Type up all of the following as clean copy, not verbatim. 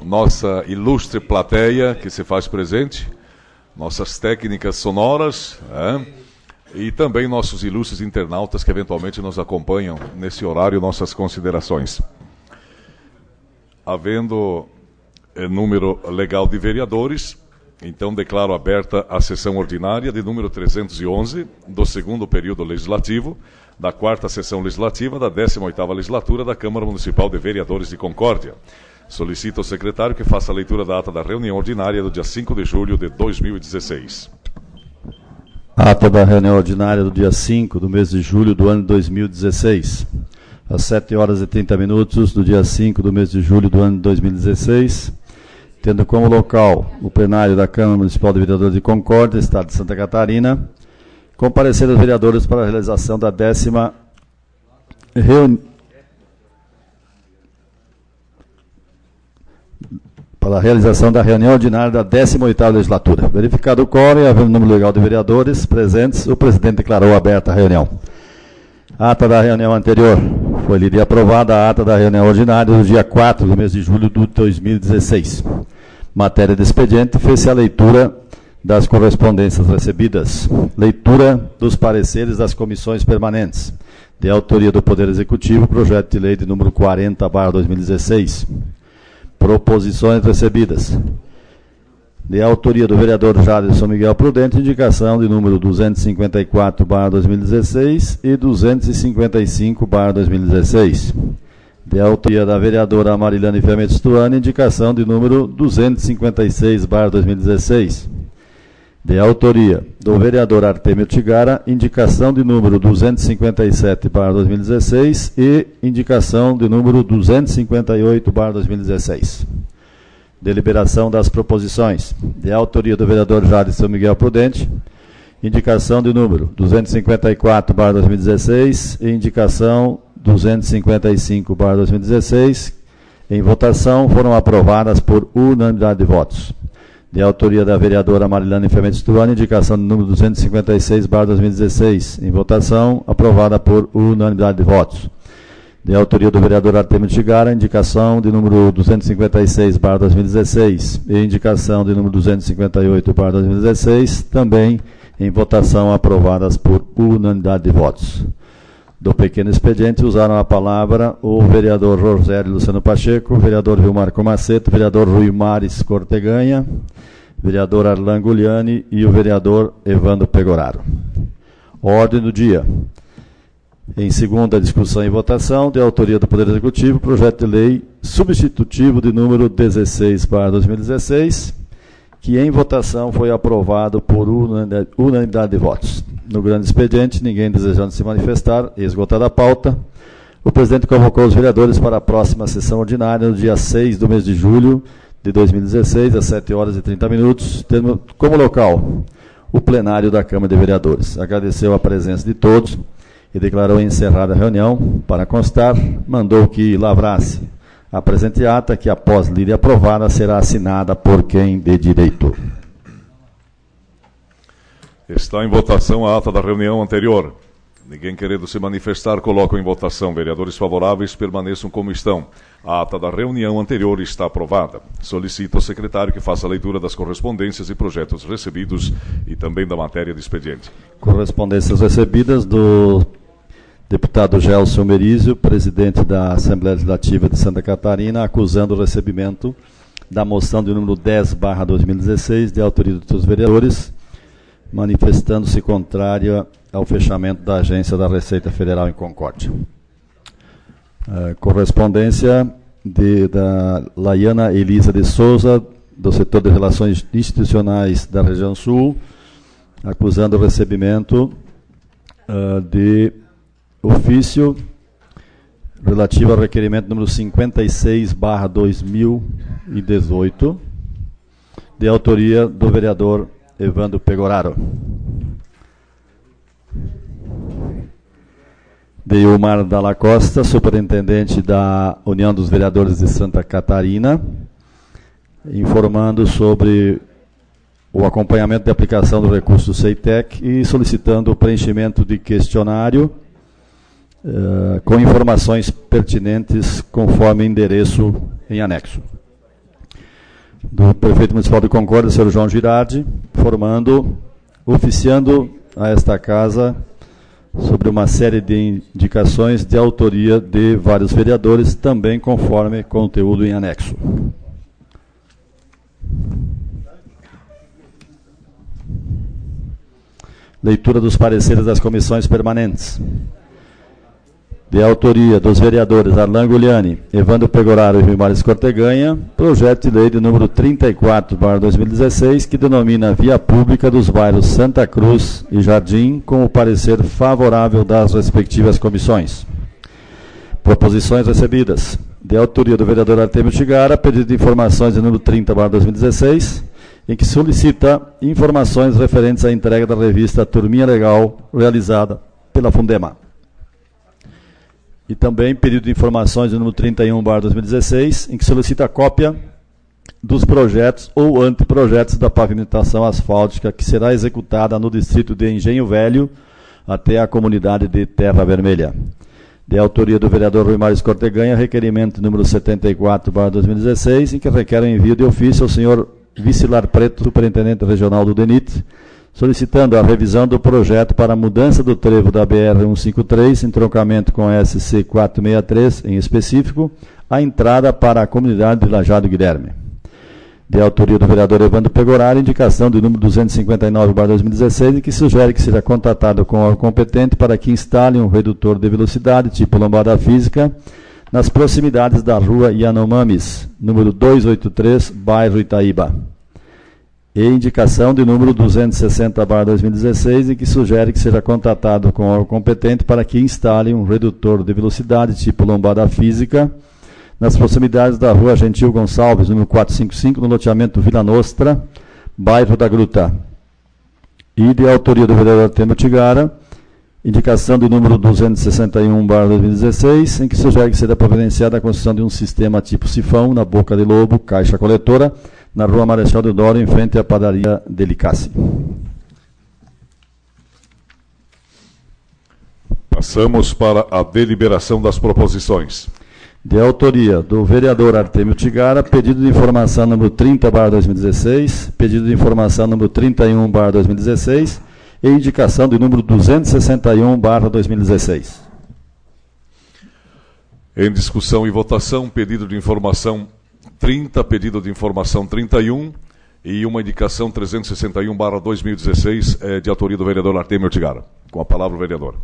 nossa ilustre plateia que se faz presente, nossas técnicas sonoras, e também nossos ilustres internautas que eventualmente nos acompanham nesse horário, nossas considerações. Havendo número legal de vereadores, então declaro aberta a sessão ordinária de número 311 do segundo período legislativo, da quarta sessão legislativa da 18ª legislatura da Câmara Municipal de Vereadores de Concórdia. Solicito ao secretário que faça a leitura da ata da reunião ordinária do dia 5 de julho de 2016. Ata da reunião ordinária do dia 5 do mês de julho do ano 2016. Às 7h30 do dia 5 do mês de julho do ano 2016, tendo como local o plenário da Câmara Municipal de Vereadores de Concórdia, Estado de Santa Catarina, comparecer os vereadores para a realização da 10ª reunião. Para a realização da reunião ordinária da 18ª legislatura. Verificado o quórum e havendo número legal de vereadores presentes, o presidente declarou aberta a reunião. Ata da reunião anterior. Foi lida e aprovada a ata da reunião ordinária do dia 4 do mês de julho de 2016. Matéria de expediente, fez-se a leitura das correspondências recebidas. Leitura dos pareceres das comissões permanentes. De autoria do Poder Executivo, projeto de lei de número 40/2016. Proposições recebidas. De autoria do vereador Jadson Miguel Prudente, indicação de número 254/2016 e 255/2016. De autoria da vereadora Marilane Fermentos Tuani, indicação de número 256/2016. De autoria do vereador Artemio Tigara, indicação de número 257/2016 e indicação de número 258/2016. Deliberação das proposições. De autoria do vereador Jadson Miguel Prudente, indicação de número 254/2016 e indicação 255/2016. Em votação, foram aprovadas por unanimidade de votos. De autoria da vereadora Marilane Fermentos Tuani, indicação de número 256/2016. Em votação, aprovada por unanimidade de votos. De autoria do vereador Artemio Tigara, indicação de número 256/2016 e indicação de número 258/2016, também em votação aprovadas por unanimidade de votos. Do pequeno expediente, usaram a palavra o vereador Rogério Luciano Pacheco, o vereador Vilmar Comaceto, o vereador Rui Mares Corteganha, o vereador Arlan Gugliani e o vereador Evandro Pegoraro. Ordem do dia. Em segunda discussão e votação, de autoria do Poder Executivo, projeto de lei substitutivo de número 16/2016, que em votação foi aprovado por unanimidade de votos. No grande expediente, ninguém desejando se manifestar, esgotada a pauta, o presidente convocou os vereadores para a próxima sessão ordinária, no dia 6 do mês de julho de 2016, às 7h30, tendo como local o plenário da Câmara de Vereadores. Agradeceu a presença de todos e declarou encerrada a reunião. Para constar, mandou que lavrasse a presente ata, que após lida e aprovada, será assinada por quem de direito. Está em votação a ata da reunião anterior. Ninguém querendo se manifestar, coloco em votação. Vereadores favoráveis permaneçam como estão. A ata da reunião anterior está aprovada. Solicito ao secretário que faça a leitura das correspondências e projetos recebidos e também da matéria de expediente. Correspondências recebidas do deputado Gelson Merizio, presidente da Assembleia Legislativa de Santa Catarina, acusando o recebimento da moção de número 10/2016, de autoria dos seus vereadores, manifestando-se contrária ao fechamento da Agência da Receita Federal em Concórdia. Correspondência da Laiana Elisa de Souza, do setor de Relações Institucionais da Região Sul, acusando o recebimento de ofício relativo ao requerimento número 56/2018, de autoria do vereador Evandro Pegoraro. De Ilmar Dalla Costa, superintendente da União dos Vereadores de Santa Catarina, informando sobre o acompanhamento da aplicação do recurso do CEITEC e solicitando o preenchimento de questionário com informações pertinentes conforme endereço em anexo. do prefeito municipal de Concórdia, senhor João Girardi, oficiando a esta casa sobre uma série de indicações de autoria de vários vereadores, também conforme conteúdo em anexo. Leitura dos pareceres das comissões permanentes. De autoria dos vereadores Arlan Gugliani, Evandro Pegoraro e Rui Mares Corteganha, projeto de lei de número 34/2016, que denomina Via Pública dos bairros Santa Cruz e Jardim, com o parecer favorável das respectivas comissões. Proposições recebidas. De autoria do vereador Artemio Tigara, pedido de informações de número 30/2016, em que solicita informações referentes à entrega da revista Turminha Legal, realizada pela Fundema. E também pedido de informações do número 31/2016, em que solicita cópia dos projetos ou anteprojetos da pavimentação asfáltica que será executada no distrito de Engenho Velho até a comunidade de Terra Vermelha. De autoria do vereador Rui Mares Corteganha, requerimento número 74/2016, em que requer o envio de ofício ao senhor Vicilar Preto, superintendente regional do DENIT, solicitando a revisão do projeto para a mudança do trevo da BR-153, em troncamento com a SC-463, em específico, a entrada para a comunidade de Lajado Guilherme. De autoria do vereador Evandro Pegoraro, indicação do número 259/2016, em que sugere que seja contatado com o órgão competente para que instale um redutor de velocidade, tipo lombada física, nas proximidades da rua Yanomamis, número 283, bairro Itaíba. E indicação de número 260/2016, em que sugere que seja contatado com o órgão competente para que instale um redutor de velocidade tipo lombada física nas proximidades da rua Gentil Gonçalves, número 455, no loteamento Vila Nostra, bairro da Gruta. E de autoria do vereador Artemio Tigara, indicação do número 261/2016, em que sugere que seja providenciada a construção de um sistema tipo sifão na Boca de Lobo, caixa coletora, na rua Marechal Deodoro, em frente à padaria Delicasse. Passamos para a deliberação das proposições. De autoria do vereador Artemio Tigara, pedido de informação número 30/2016, pedido de informação número 31/2016 e indicação do número 261/2016. Em discussão e votação, pedido de informação 30, pedido de informação 31 e uma indicação 361/2016 de autoria do vereador Artemio Tigara. Com a palavra o vereador.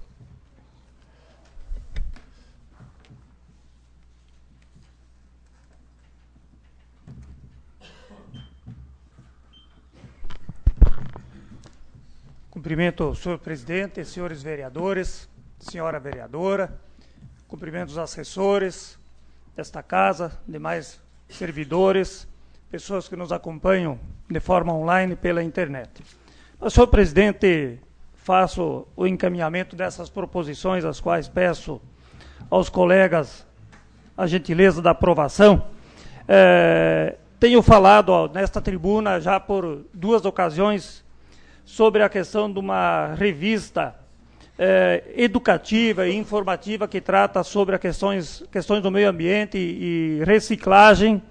Cumprimento o senhor presidente, senhores vereadores, senhora vereadora, cumprimento os assessores desta casa, demais servidores, pessoas que nos acompanham de forma online pela internet. Senhor presidente, faço o encaminhamento dessas proposições, as quais peço aos colegas a gentileza da aprovação. Tenho falado nesta tribuna já por duas ocasiões sobre a questão de uma revista educativa e informativa que trata sobre as questões do meio ambiente e reciclagem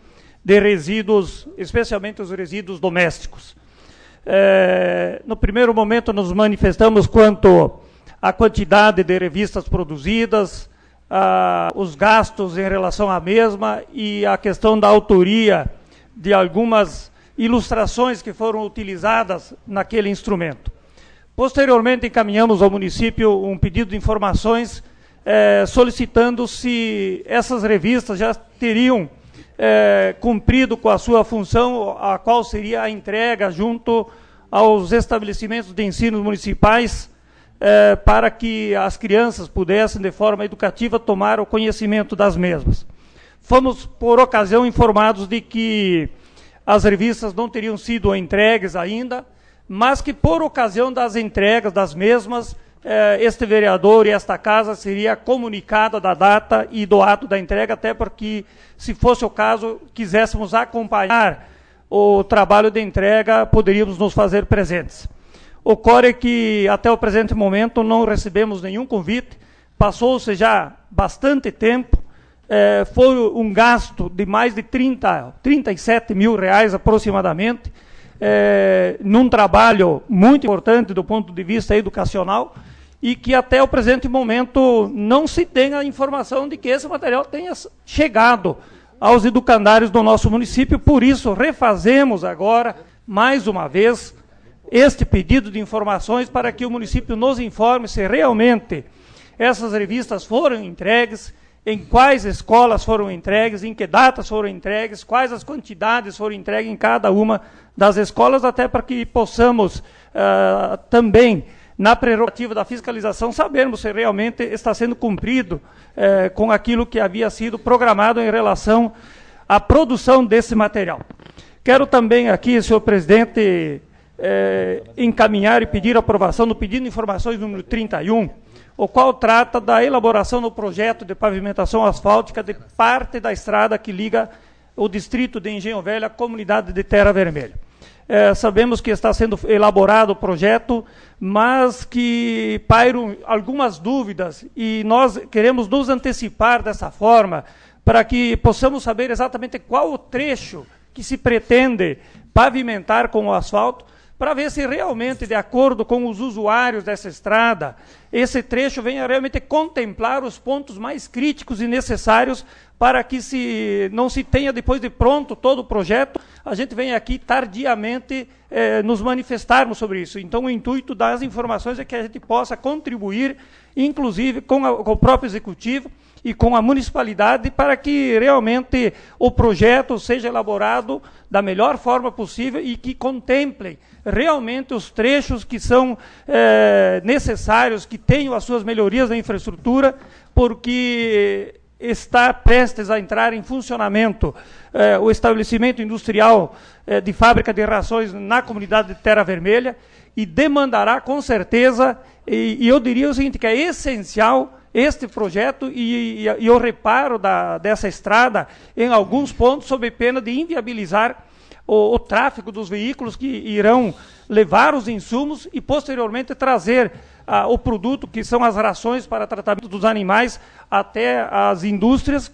de resíduos, especialmente os resíduos domésticos. No primeiro momento nos manifestamos quanto à quantidade de revistas produzidas, os gastos em relação à mesma e a questão da autoria de algumas ilustrações que foram utilizadas naquele instrumento. Posteriormente, encaminhamos ao município um pedido de informações solicitando se essas revistas já teriam cumprido com a sua função, a qual seria a entrega junto aos estabelecimentos de ensino municipais para que as crianças pudessem, de forma educativa, tomar o conhecimento das mesmas. Fomos, por ocasião, informados de que as revistas não teriam sido entregues ainda, mas que por ocasião das entregas das mesmas, este vereador e esta casa seria comunicada da data e do ato da entrega, até porque, se fosse o caso, quiséssemos acompanhar o trabalho de entrega, poderíamos nos fazer presentes. Ocorre que, até o presente momento, não recebemos nenhum convite, passou-se já bastante tempo, foi um gasto de mais de 37 mil reais aproximadamente, num trabalho muito importante do ponto de vista educacional, e que até o presente momento não se tem a informação de que esse material tenha chegado aos educandários do nosso município. Por isso, refazemos agora, mais uma vez, este pedido de informações para que o município nos informe se realmente essas revistas foram entregues, em quais escolas foram entregues, em que datas foram entregues, quais as quantidades foram entregues em cada uma das escolas, até para que possamos também, na prerrogativa da fiscalização, sabermos se realmente está sendo cumprido com aquilo que havia sido programado em relação à produção desse material. Quero também aqui, senhor presidente, encaminhar e pedir aprovação do pedido de informações número 31, o qual trata da elaboração do projeto de pavimentação asfáltica de parte da estrada que liga o distrito de Engenho Velho à comunidade de Terra Vermelha. Sabemos que está sendo elaborado o projeto, mas que pairam algumas dúvidas e nós queremos nos antecipar dessa forma para que possamos saber exatamente qual o trecho que se pretende pavimentar com o asfalto, para ver se realmente, de acordo com os usuários dessa estrada, esse trecho venha realmente contemplar os pontos mais críticos e necessários para que não se tenha, depois de pronto todo o projeto, a gente venha aqui tardiamente nos manifestarmos sobre isso. Então, o intuito das informações é que a gente possa contribuir, inclusive com o próprio Executivo e com a municipalidade, para que realmente o projeto seja elaborado da melhor forma possível e que contemplem realmente os trechos que são necessários, que tenham as suas melhorias na infraestrutura, porque está prestes a entrar em funcionamento o estabelecimento industrial de fábrica de rações na comunidade de Terra Vermelha, e demandará com certeza, e eu diria o seguinte, que é essencial este projeto e o reparo dessa estrada em alguns pontos, sob pena de inviabilizar o tráfego dos veículos que irão levar os insumos e posteriormente trazer o produto, que são as rações para tratamento dos animais, até as indústrias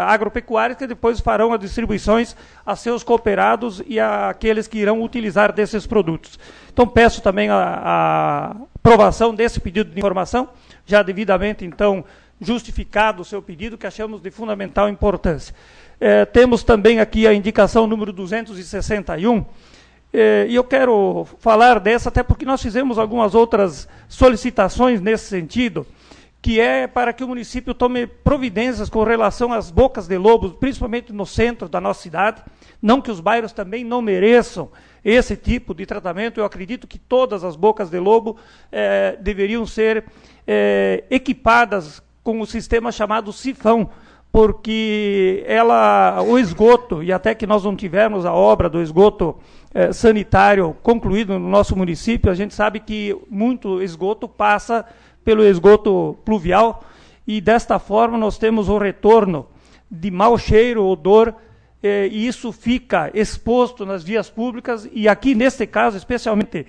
agropecuárias, que depois farão as distribuições a seus cooperados e àqueles que irão utilizar desses produtos. Então, peço também a aprovação desse pedido de informação, já devidamente, então, justificado o seu pedido, que achamos de fundamental importância. Temos também aqui a indicação número 261, e eu quero falar dessa, até porque nós fizemos algumas outras solicitações nesse sentido, que é para que o município tome providências com relação às bocas de lobo, principalmente no centro da nossa cidade. Não que os bairros também não mereçam esse tipo de tratamento, eu acredito que todas as bocas de lobo deveriam ser equipadas com o sistema chamado sifão, porque o esgoto, e até que nós não tivemos a obra do esgoto sanitário concluído no nosso município, a gente sabe que muito esgoto passa pelo esgoto pluvial, e desta forma nós temos o retorno de mau cheiro, odor, e isso fica exposto nas vias públicas, e aqui neste caso, especialmente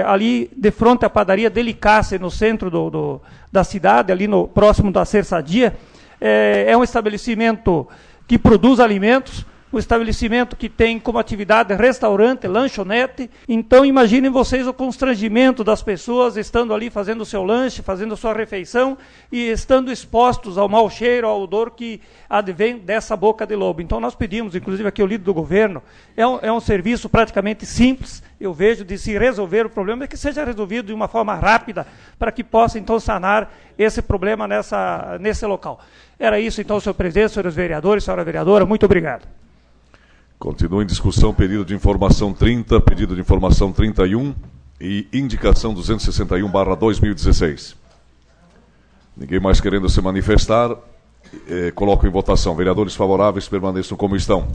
ali de frente à padaria Delicace, no centro da cidade, ali próximo da Ser Sadia, é um estabelecimento que produz alimentos, um estabelecimento que tem como atividade restaurante, lanchonete. Então, imaginem vocês o constrangimento das pessoas estando ali fazendo o seu lanche, fazendo a sua refeição e estando expostos ao mau cheiro, ao odor que advém dessa boca de lobo. Então, nós pedimos, inclusive aqui o líder do governo, é um serviço praticamente simples, eu vejo, de se resolver o problema, é que seja resolvido de uma forma rápida, para que possa, então, sanar esse problema nesse local. Era isso, então, senhor presidente, senhores vereadores, senhora vereadora, muito obrigado. Continua em discussão pedido de informação 30, pedido de informação 31 e indicação 261/2016. Ninguém mais querendo se manifestar, coloco em votação. Vereadores favoráveis permaneçam como estão.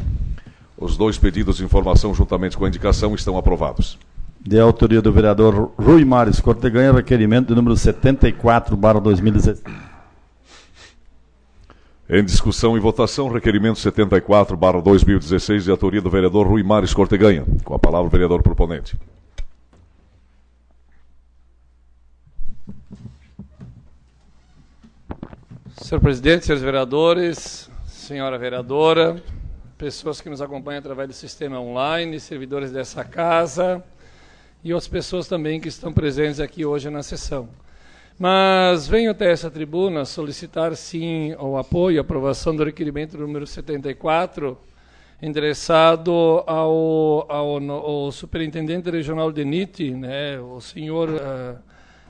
Os dois pedidos de informação, juntamente com a indicação, estão aprovados. De autoria do vereador Rui Mares Corteganha, requerimento de número 74/2016. Em discussão e votação, requerimento 74/2016, de autoria do vereador Rui Mares Corteganha. Com a palavra o vereador proponente. Senhor presidente, senhores vereadores, senhora vereadora, pessoas que nos acompanham através do sistema online, servidores dessa casa e outras pessoas também que estão presentes aqui hoje na sessão. Mas venho até essa tribuna solicitar, sim, o apoio e aprovação do requerimento número 74, endereçado ao superintendente regional de DENIT, né, o senhor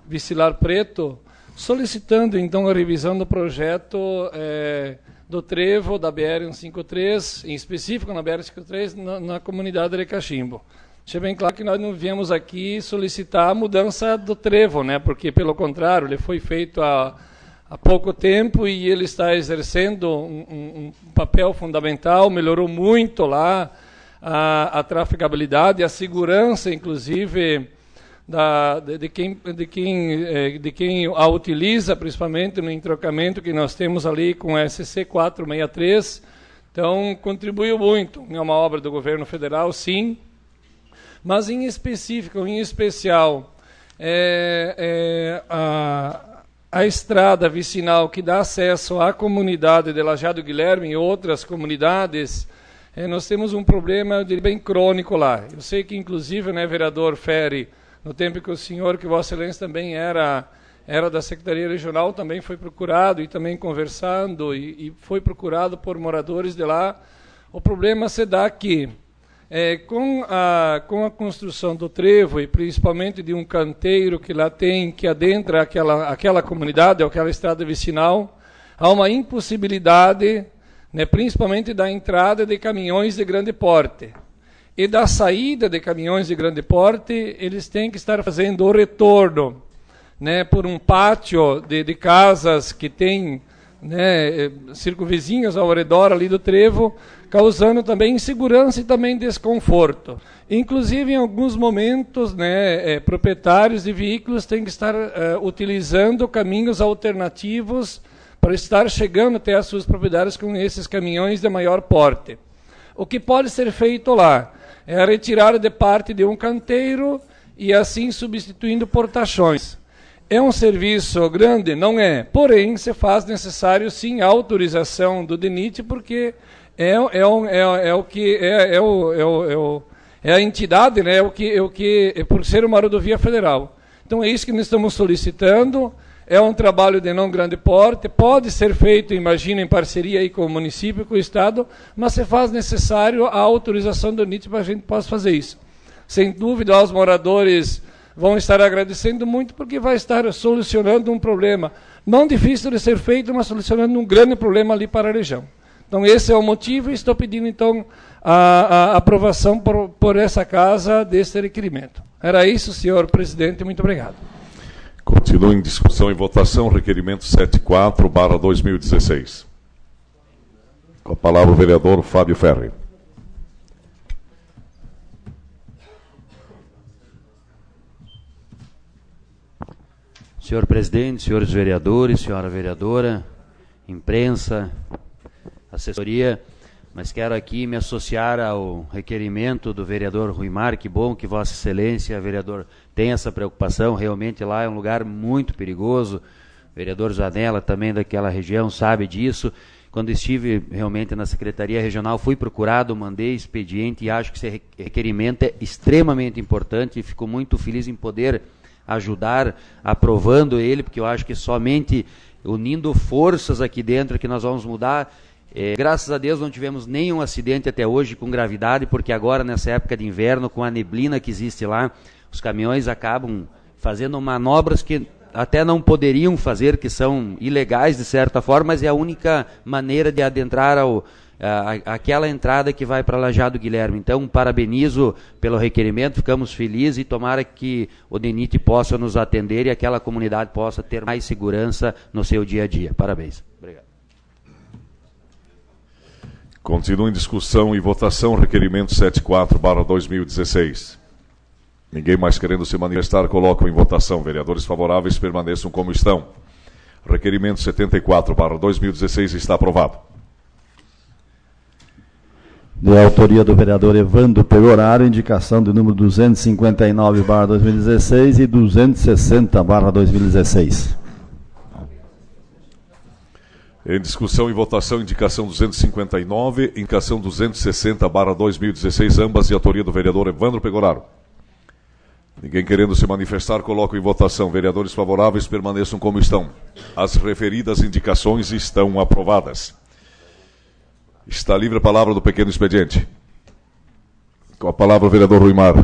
Vicilar Preto, solicitando, então, a revisão do projeto do trevo da BR-153, em específico na BR-153, na comunidade de Cachimbo. Deixa bem claro que nós não viemos aqui solicitar a mudança do trevo, né? Porque, pelo contrário, ele foi feito há pouco tempo e ele está exercendo um papel fundamental, melhorou muito lá a trafegabilidade, a segurança, inclusive, de quem a utiliza, principalmente no entrocamento que nós temos ali com a SC 463. Então, contribuiu muito. É uma obra do governo federal, sim, mas em especial, a estrada vicinal que dá acesso à comunidade de Lajeado Guilherme e outras comunidades, nós temos um problema bem crônico lá. Eu sei que, inclusive, né, vereador Ferri, no tempo que o senhor, que Vossa Excelência também era da Secretaria Regional, também foi procurado e também conversando, e foi procurado por moradores de lá. O problema se dá aqui. Com a construção do trevo, e principalmente de um canteiro que lá tem, que adentra aquela comunidade, aquela estrada vicinal, há uma impossibilidade, né, principalmente da entrada de caminhões de grande porte. E da saída de caminhões de grande porte, eles têm que estar fazendo o retorno, né, por um pátio de casas que tem, né, circunvizinhos ao redor ali do trevo, causando também insegurança e também desconforto. Inclusive, em alguns momentos, né, proprietários de veículos têm que estar utilizando caminhos alternativos para estar chegando até as suas propriedades com esses caminhões de maior porte. O que pode ser feito lá é a retirada de parte de um canteiro e assim substituindo portachões. É um serviço grande? Não é. Porém, se faz necessário, sim, a autorização do DENIT, porque é a entidade, né, por ser uma rodovia federal. Então é isso que nós estamos solicitando. É um trabalho de não grande porte, pode ser feito, imagino, em parceria aí com o município, com o Estado, mas se faz necessário a autorização do DENIT para a gente possa fazer isso. Sem dúvida, os moradores vão estar agradecendo muito, porque vai estar solucionando um problema não difícil de ser feito, mas solucionando um grande problema ali para a região. Então, esse é o motivo, e estou pedindo, então, a aprovação por essa casa desse requerimento. Era isso, senhor presidente, muito obrigado. Continua em discussão e votação, requerimento 74/2016. Com a palavra o vereador Fábio Ferri. Senhor presidente, senhores vereadores, senhora vereadora, imprensa, assessoria, mas quero aqui me associar ao requerimento do vereador Ruimar. Que bom que Vossa Excelência, vereador, tem essa preocupação. Realmente lá é um lugar muito perigoso. O vereador Zanella, também daquela região, sabe disso. Quando estive realmente na Secretaria Regional, fui procurado, mandei expediente e acho que esse requerimento é extremamente importante, e fico muito feliz em poder ajudar aprovando ele, porque eu acho que somente unindo forças aqui dentro que nós vamos mudar. Graças a Deus não tivemos nenhum acidente até hoje com gravidade, porque agora, nessa época de inverno, com a neblina que existe lá, os caminhões acabam fazendo manobras que até não poderiam fazer, que são ilegais de certa forma, mas é a única maneira de adentrar aquela entrada que vai para Lajeado Guilherme. Então, parabenizo pelo requerimento, ficamos felizes, e tomara que o DENIT possa nos atender e aquela comunidade possa ter mais segurança no seu dia a dia. Parabéns. Obrigado. Continua em discussão e votação, requerimento 74/2016. Ninguém mais querendo se manifestar, colocam em votação. Vereadores favoráveis permaneçam como estão. Requerimento 74/2016 está aprovado. De autoria do vereador Evandro Pegoraro, indicação do número 259/2016 e 260/2016. Em discussão e votação, indicação 259, indicação 260/2016, ambas de autoria do vereador Evandro Pegoraro. Ninguém querendo se manifestar, coloco em votação. Vereadores favoráveis permaneçam como estão. As referidas indicações estão aprovadas. Está livre a palavra do pequeno expediente. Com a palavra o vereador Rui Mar.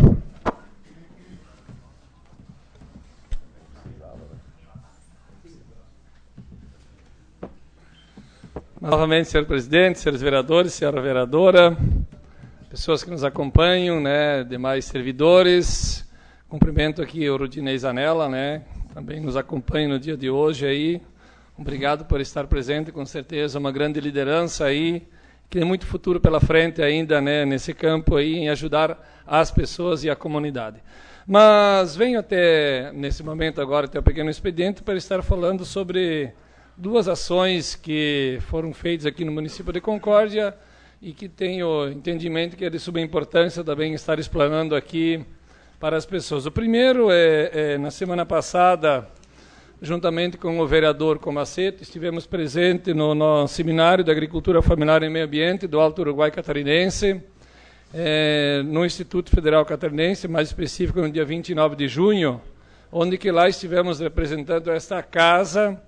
Novamente, senhor presidente, senhores vereadores, senhora vereadora, pessoas que nos acompanham, né, demais servidores, cumprimento aqui o Rudinei Zanella, né, também nos acompanha no dia de hoje aí, obrigado por estar presente, com certeza uma grande liderança aí, que tem muito futuro pela frente ainda, né, nesse campo aí, em ajudar as pessoas e a comunidade. Mas venho até, nesse momento agora, até o pequeno expediente, para estar falando sobre duas ações que foram feitas aqui no município de Concórdia e que tenho entendimento que é de suma importância também estar explanando aqui para as pessoas. O primeiro na semana passada, juntamente com o vereador Comaceto, estivemos presentes no Seminário de Agricultura Familiar e Meio Ambiente do Alto Uruguai Catarinense, no Instituto Federal Catarinense, mais específico no dia 29 de junho, onde que lá estivemos representando esta casa,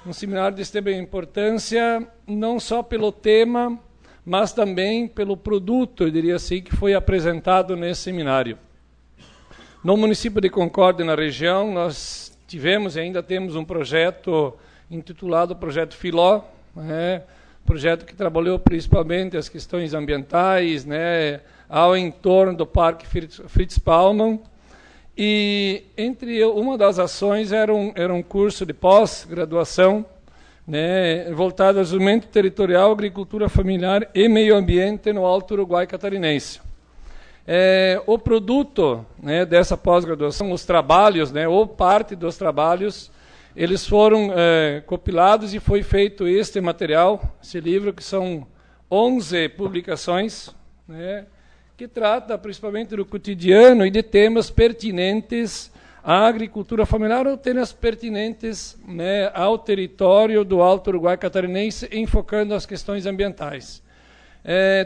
um seminário de extrema importância, não só pelo tema, mas também pelo produto, eu diria assim, que foi apresentado nesse seminário. No município de Concórdia, na região, nós tivemos e ainda temos um projeto intitulado Projeto Filó, projeto que trabalhou principalmente as questões ambientais, né, ao entorno do Parque Fritz Paumann. E entre uma das ações era um curso de pós-graduação, né, voltado ao desenvolvimento territorial, agricultura familiar e meio ambiente no Alto Uruguai Catarinense. O produto, né, dessa pós-graduação, os trabalhos, né, ou parte dos trabalhos, eles foram compilados e foi feito este material, esse livro, que são 11 publicações, né, que trata principalmente do cotidiano e de temas pertinentes à agricultura familiar ou temas pertinentes, né, ao território do Alto Uruguai Catarinense, enfocando as questões ambientais.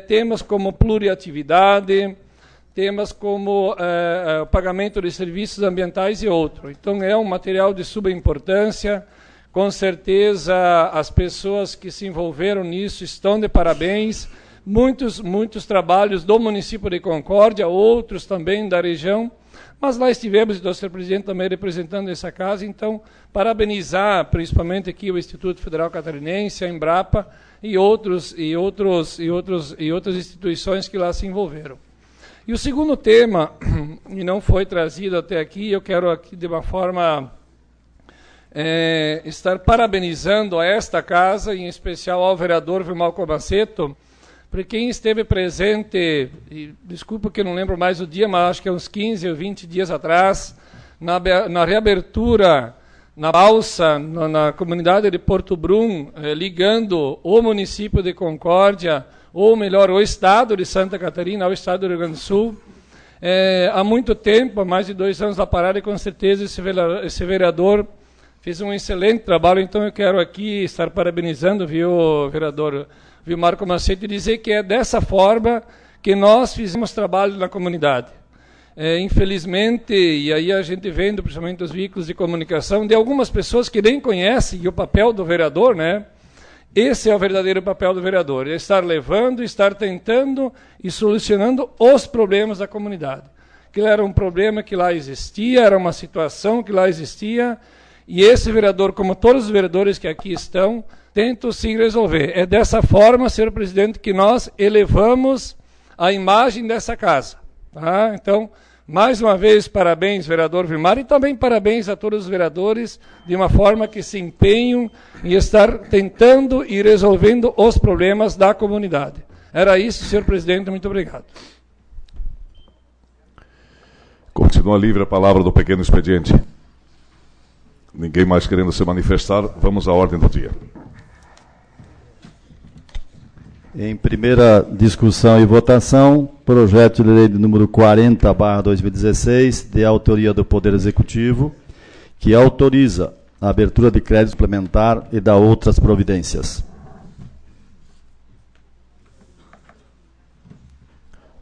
Temas como pluriatividade, temas como o pagamento de serviços ambientais e outros. Então, é um material de suma importância. Com certeza, as pessoas que se envolveram nisso estão de parabéns. Muitos trabalhos do município de Concórdia, outros também da região, mas lá estivemos, e o senhor presidente também representando essa casa, então, parabenizar principalmente aqui o Instituto Federal Catarinense, a Embrapa e outras instituições que lá se envolveram. E o segundo tema, e não foi trazido até aqui, eu quero aqui de uma forma estar parabenizando a esta casa, em especial ao vereador Vilmar Comaceto, para quem esteve presente, e desculpa que eu não lembro mais o dia, mas acho que é uns 15 ou 20 dias atrás, na reabertura, na balsa, na comunidade de Porto Brum, ligando o município de Concórdia, ou melhor, o estado de Santa Catarina ao estado do Rio Grande do Sul. Há muito tempo, há mais de 2 anos da parada, e com certeza esse vereador fez um excelente trabalho, então eu quero aqui estar parabenizando, viu, vereador Vilmar Comaceto, e dizer que é dessa forma que nós fizemos trabalho na comunidade. Infelizmente, e aí a gente vendo, principalmente os veículos de comunicação, de algumas pessoas que nem conhecem o papel do vereador, né? Esse é o verdadeiro papel do vereador, é estar levando, estar tentando e solucionando os problemas da comunidade. Aquilo era um problema que lá existia, era uma situação que lá existia, e esse vereador, como todos os vereadores que aqui estão, tentam sim resolver. É dessa forma, senhor presidente, que nós elevamos a imagem dessa casa. Tá? Então, mais uma vez, parabéns, vereador Vilmar, e também parabéns a todos os vereadores, de uma forma que se empenham em estar tentando e resolvendo os problemas da comunidade. Era isso, senhor presidente, muito obrigado. Continua livre a palavra do pequeno expediente. Ninguém mais querendo se manifestar, vamos à ordem do dia. Em primeira discussão e votação, projeto de lei de número 40/2016, de autoria do Poder Executivo, que autoriza a abertura de crédito suplementar e da outras providências.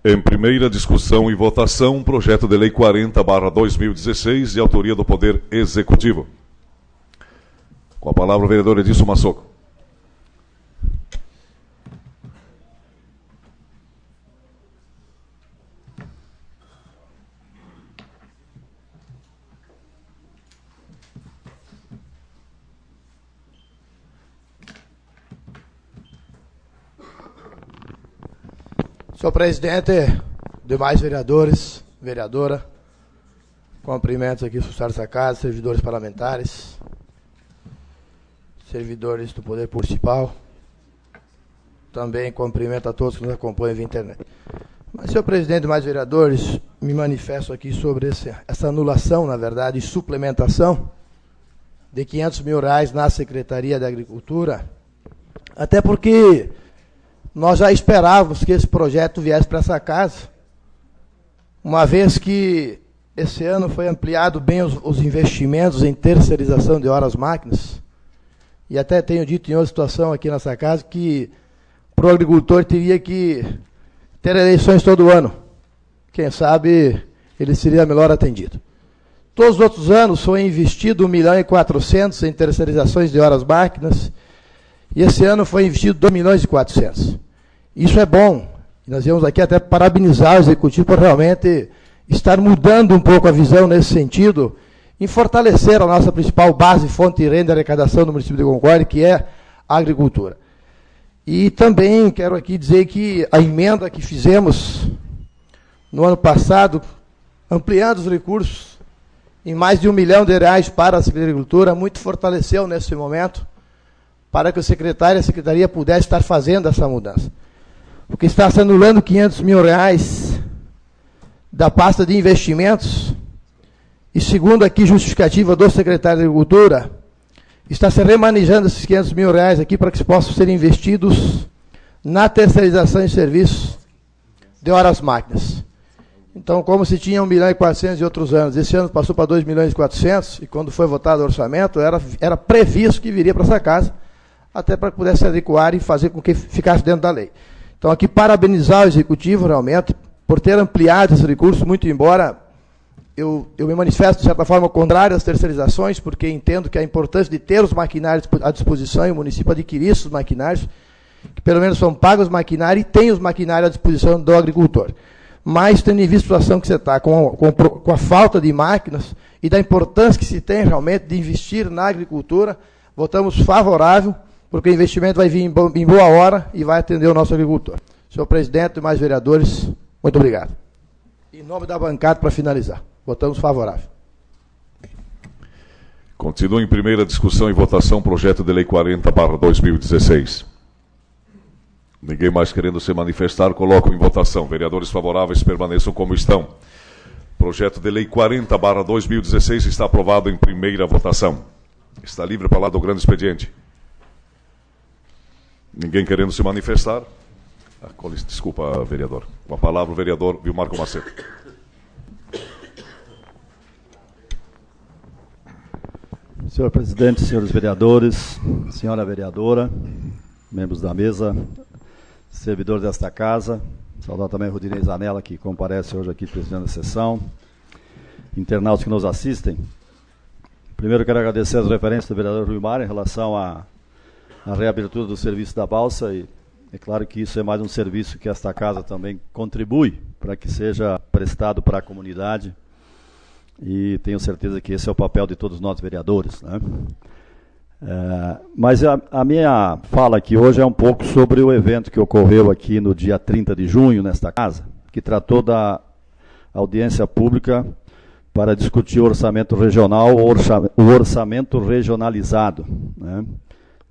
Em primeira discussão e votação, projeto de lei 40/2016, de autoria do Poder Executivo. Com a palavra o vereador Edilson Massoco. Senhor presidente, demais vereadores, vereadora, cumprimentos aqui aos funcionários da casa, servidores parlamentares, servidores do Poder Municipal, também cumprimento a todos que nos acompanham via internet. Mas, senhor presidente, demais vereadores, me manifesto aqui sobre essa anulação, na verdade, e suplementação de R$500 mil na Secretaria da Agricultura, até porque nós já esperávamos que esse projeto viesse para essa casa, uma vez que esse ano foi ampliado bem os investimentos em terceirização de horas máquinas, e até tenho dito em outra situação aqui nessa casa que para o agricultor teria que ter eleições todo ano. Quem sabe ele seria melhor atendido. Todos os outros anos foi investido R$1.400.000 em terceirizações de horas máquinas, e esse ano foi investido R$2.400.000. Isso é bom. Nós viemos aqui até parabenizar o Executivo por realmente estar mudando um pouco a visão nesse sentido, em fortalecer a nossa principal base, fonte de renda e arrecadação do município de Concórdia, que é a agricultura. E também quero aqui dizer que a emenda que fizemos no ano passado, ampliando os recursos em mais de R$1 milhão para a Secretaria de Agricultura, muito fortaleceu nesse momento, para que o secretário e a secretaria pudessem estar fazendo essa mudança. Porque está se anulando R$500 mil da pasta de investimentos, e segundo aqui justificativa do secretário de Agricultura, está se remanejando esses R$500 mil aqui para que possam ser investidos na terceirização de serviços de horas máquinas. Então, como se tinha R$1.400.000 de outros anos, esse ano passou para R$2.400.000, e quando foi votado o orçamento, era previsto que viria para essa casa, até para que pudesse se adequar e fazer com que ficasse dentro da lei. Então, aqui, parabenizar o Executivo, realmente, por ter ampliado esse recurso, muito embora eu me manifesto, de certa forma, contrário às terceirizações, porque entendo que a importância de ter os maquinários à disposição e o município adquirir esses maquinários, que pelo menos são pagos os maquinários e tem os maquinários à disposição do agricultor. Mas, tendo em vista a situação que você está, com a falta de máquinas e da importância que se tem realmente de investir na agricultura, votamos favorável, porque o investimento vai vir em boa hora e vai atender o nosso agricultor. Senhor presidente e mais vereadores, muito obrigado. Em nome da bancada, para finalizar, votamos favorável. Continua em primeira discussão e votação projeto de lei 40/2016. Ninguém mais querendo se manifestar, coloco em votação. Vereadores favoráveis permaneçam como estão. Projeto de lei 40/2016 está aprovado em primeira votação. Está livre para lá do grande expediente. Ninguém querendo se manifestar? Desculpa, vereador. Com a palavra o vereador Vilmarco Macedo. Senhor presidente, senhores vereadores, senhora vereadora, membros da mesa, servidores desta casa, saudar também o Rodinei Zanella, que comparece hoje aqui presidindo a sessão, internautas que nos assistem. Primeiro quero agradecer as referências do vereador Vilmar em relação à reabertura do serviço da balsa, e é claro que isso é mais um serviço que esta casa também contribui para que seja prestado para a comunidade, e tenho certeza que esse é o papel de todos nós vereadores, né? Mas a minha fala aqui hoje é um pouco sobre o evento que ocorreu aqui no dia 30 de junho, nesta casa, que tratou da audiência pública para discutir o orçamento regional, o orçamento regionalizado, né?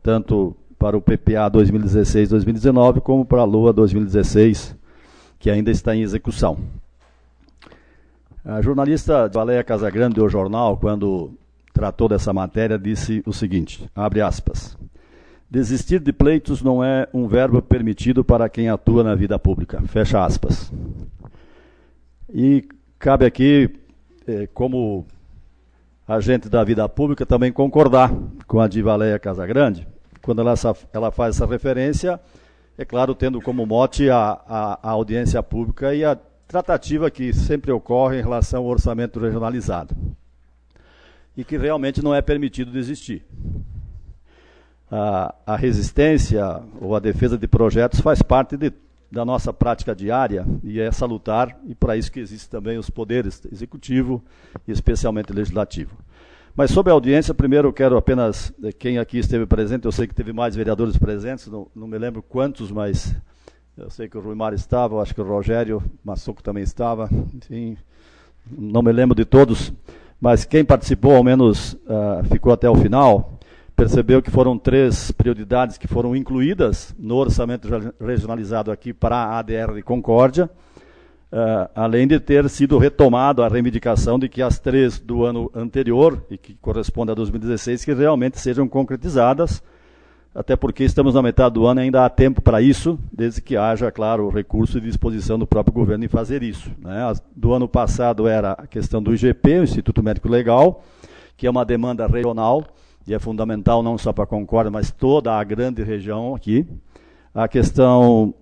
Tanto para o PPA 2016-2019, como para a LOA 2016, que ainda está em execução. A jornalista Valéria Casagrande do Jornal, quando tratou dessa matéria, disse o seguinte, abre aspas, desistir de pleitos não é um verbo permitido para quem atua na vida pública, fecha aspas. E cabe aqui, como agente da vida pública, também concordar com a de Valéria Casagrande, quando ela faz essa referência é claro, tendo como mote a audiência pública e a tratativa que sempre ocorre em relação ao orçamento regionalizado, e que realmente não é permitido de existir. A resistência ou a defesa de projetos faz parte da nossa prática diária e é salutar, e para isso que existem também os poderes executivo e especialmente legislativo. Mas sobre a audiência, primeiro eu quero apenas, quem aqui esteve presente, eu sei que teve mais vereadores presentes, não me lembro quantos, mas eu sei que o Rui Mário estava, eu acho que o Rogério Massuco também estava, enfim, não me lembro de todos, mas quem participou, ao menos ficou até o final, percebeu que foram 3 prioridades que foram incluídas no orçamento regionalizado aqui para a ADR de Concórdia, além de ter sido retomado a reivindicação de que as 3 do ano anterior, e que corresponde a 2016, que realmente sejam concretizadas, até porque estamos na metade do ano e ainda há tempo para isso, desde que haja, claro, o recurso e disposição do próprio governo em fazer isso, né? Do ano passado era a questão do IGP, o Instituto Médico Legal, que é uma demanda regional, e é fundamental não só para a Concórdia, mas toda a grande região aqui. A questão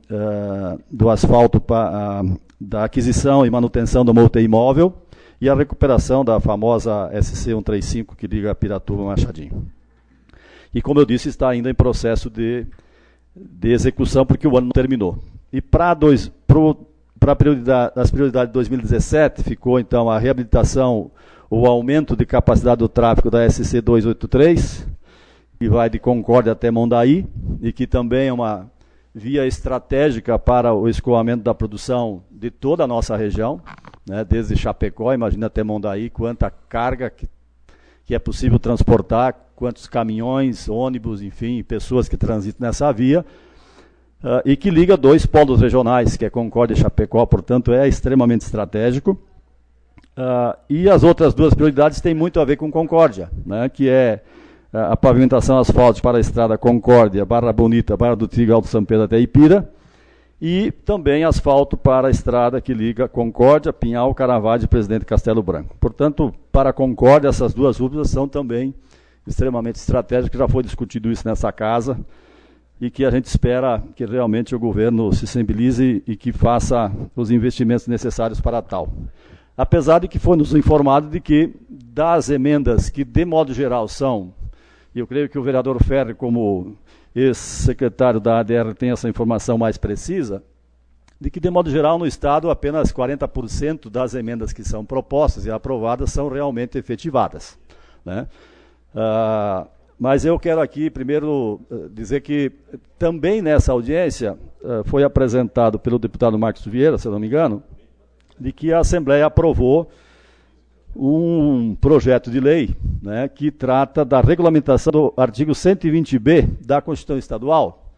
do asfalto, da aquisição e manutenção de uma UTI móvel, e a recuperação da famosa SC 135 que liga Piratuba a Machadinho. E como eu disse, está ainda em processo de execução, porque o ano não terminou. E para as prioridades de 2017, ficou então a reabilitação, o aumento de capacidade do tráfego da SC 283, que vai de Concórdia até Mondaí, e que também é uma via estratégica para o escoamento da produção de toda a nossa região, né, desde Chapecó, imagina até Mondaí, quanta carga que é possível transportar, quantos caminhões, ônibus, enfim, pessoas que transitam nessa via, e que liga 2 polos regionais, que é Concórdia e Chapecó, portanto é extremamente estratégico. E as outras 2 prioridades têm muito a ver com Concórdia, né, que é a pavimentação asfáltica para a estrada Concórdia, Barra Bonita, Barra do Trigo, Alto São Pedro até Ipira, e também asfalto para a estrada que liga Concórdia, Pinhal, Caravaggio e Presidente Castelo Branco. Portanto, para Concórdia, essas 2 rutas são também extremamente estratégicas, já foi discutido isso nessa casa, e que a gente espera que realmente o governo se sensibilize e que faça os investimentos necessários para tal. Apesar de que foi nos informado de que das emendas que, de modo geral, são, e eu creio que o vereador Ferri, como ex-secretário da ADR, tem essa informação mais precisa, de que, de modo geral, no Estado, apenas 40% das emendas que são propostas e aprovadas são realmente efetivadas, né? Mas eu quero aqui, primeiro, dizer que também nessa audiência foi apresentado pelo deputado Marcos Vieira, se eu não me engano, de que a Assembleia aprovou um projeto de lei, né, que trata da regulamentação do artigo 120b da Constituição Estadual,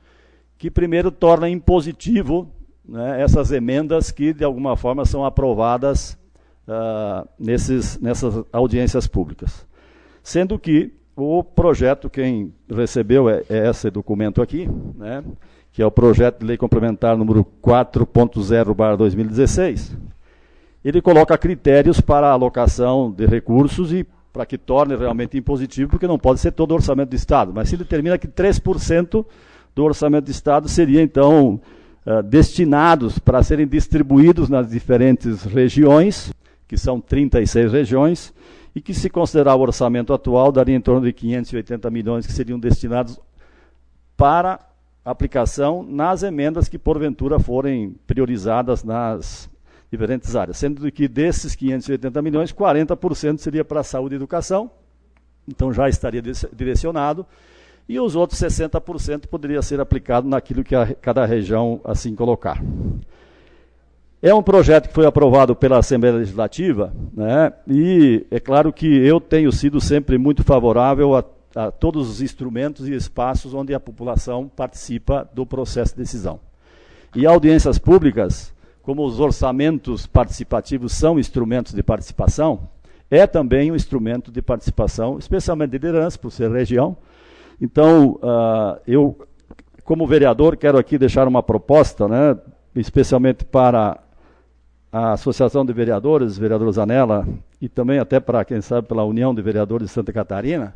que primeiro torna impositivo, né, essas emendas que de alguma forma são aprovadas nessas audiências públicas. Sendo que o projeto, quem recebeu é esse documento aqui, né, que é o projeto de lei complementar número 4.0/2016, ele coloca critérios para a alocação de recursos e para que torne realmente impositivo, porque não pode ser todo o orçamento do Estado, mas se determina que 3% do orçamento do Estado seria, então, destinados para serem distribuídos nas diferentes regiões, que são 36 regiões, e que, se considerar o orçamento atual, daria em torno de 580 milhões que seriam destinados para aplicação nas emendas que, porventura, forem priorizadas nas diferentes áreas, sendo que desses 580 milhões, 40% seria para a saúde e educação, então já estaria direcionado, e os outros 60% poderia ser aplicado naquilo que cada região assim colocar. É um projeto que foi aprovado pela Assembleia Legislativa, né, e é claro que eu tenho sido sempre muito favorável a todos os instrumentos e espaços onde a população participa do processo de decisão. E audiências públicas, como os orçamentos participativos são instrumentos de participação, é também um instrumento de participação, especialmente de liderança, por ser região. Então, eu, como vereador, quero aqui deixar uma proposta, né, especialmente para a Associação de Vereadores, vereador Zanella, e também até para, quem sabe, pela União de Vereadores de Santa Catarina,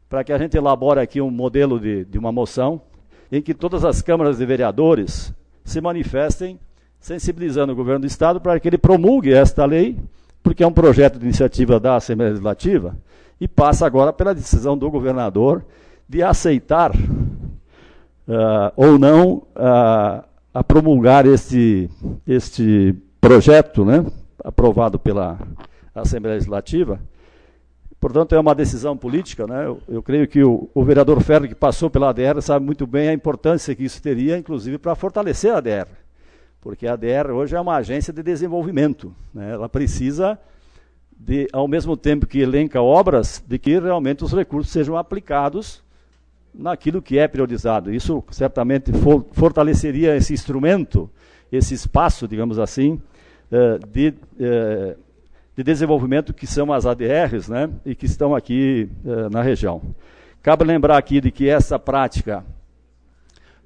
para que a gente elabore aqui um modelo de uma moção em que todas as câmaras de vereadores se manifestem, sensibilizando o governo do Estado para que ele promulgue esta lei, porque é um projeto de iniciativa da Assembleia Legislativa, e passa agora pela decisão do governador de aceitar ou não a promulgar este projeto, né, aprovado pela Assembleia Legislativa. Portanto, é uma decisão política, né? Eu creio que o vereador Ferro, que passou pela ADR, sabe muito bem a importância que isso teria, inclusive para fortalecer a ADR, porque a ADR hoje é uma agência de desenvolvimento, né? Ela precisa, ao mesmo tempo que elenca obras, de que realmente os recursos sejam aplicados naquilo que é priorizado. Isso certamente fortaleceria esse instrumento, esse espaço, digamos assim, de desenvolvimento que são as ADRs, né, e que estão aqui na região. Cabe lembrar aqui de que essa prática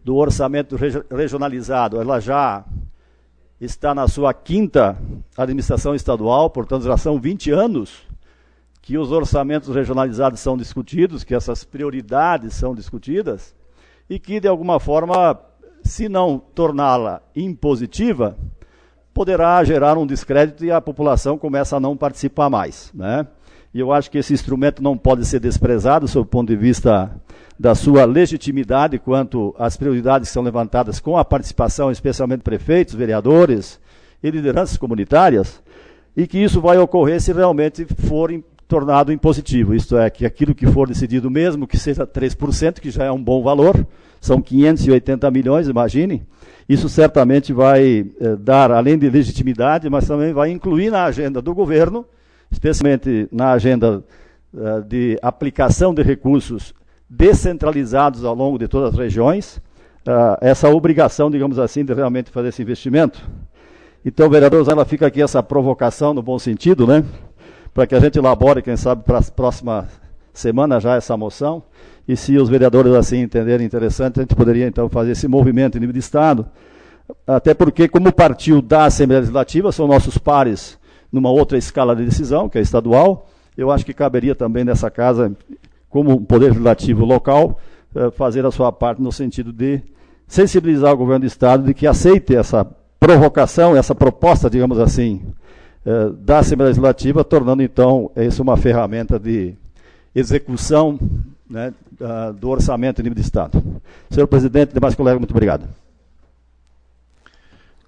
do orçamento regionalizado, ela já está na sua 5ª administração estadual, portanto já são 20 anos que os orçamentos regionalizados são discutidos, que essas prioridades são discutidas, e que de alguma forma, se não torná-la impositiva, poderá gerar um descrédito e a população começa a não participar mais, né? E eu acho que esse instrumento não pode ser desprezado, sob o ponto de vista da sua legitimidade quanto às prioridades que são levantadas com a participação, especialmente de prefeitos, vereadores e lideranças comunitárias, e que isso vai ocorrer se realmente for tornado impositivo, isto é, que aquilo que for decidido mesmo, que seja 3%, que já é um bom valor, são 580 milhões, imagine, isso certamente vai dar, além de legitimidade, mas também vai incluir na agenda do governo, especialmente na agenda de aplicação de recursos descentralizados ao longo de todas as regiões, essa obrigação, digamos assim, de realmente fazer esse investimento. Então, vereadores, ela fica aqui essa provocação no bom sentido, né? Para que a gente elabore, quem sabe, para a próxima semana já essa moção, e se os vereadores assim entenderem interessante, a gente poderia então fazer esse movimento em nível de Estado, até porque, como partiu da Assembleia Legislativa, são nossos pares numa outra escala de decisão, que é estadual, eu acho que caberia também nessa casa, como um poder legislativo local, fazer a sua parte no sentido de sensibilizar o governo do Estado de que aceite essa provocação, essa proposta, digamos assim, da Assembleia Legislativa, tornando então isso uma ferramenta de execução, né, do orçamento em nível de Estado. Senhor presidente e demais colegas, muito obrigado.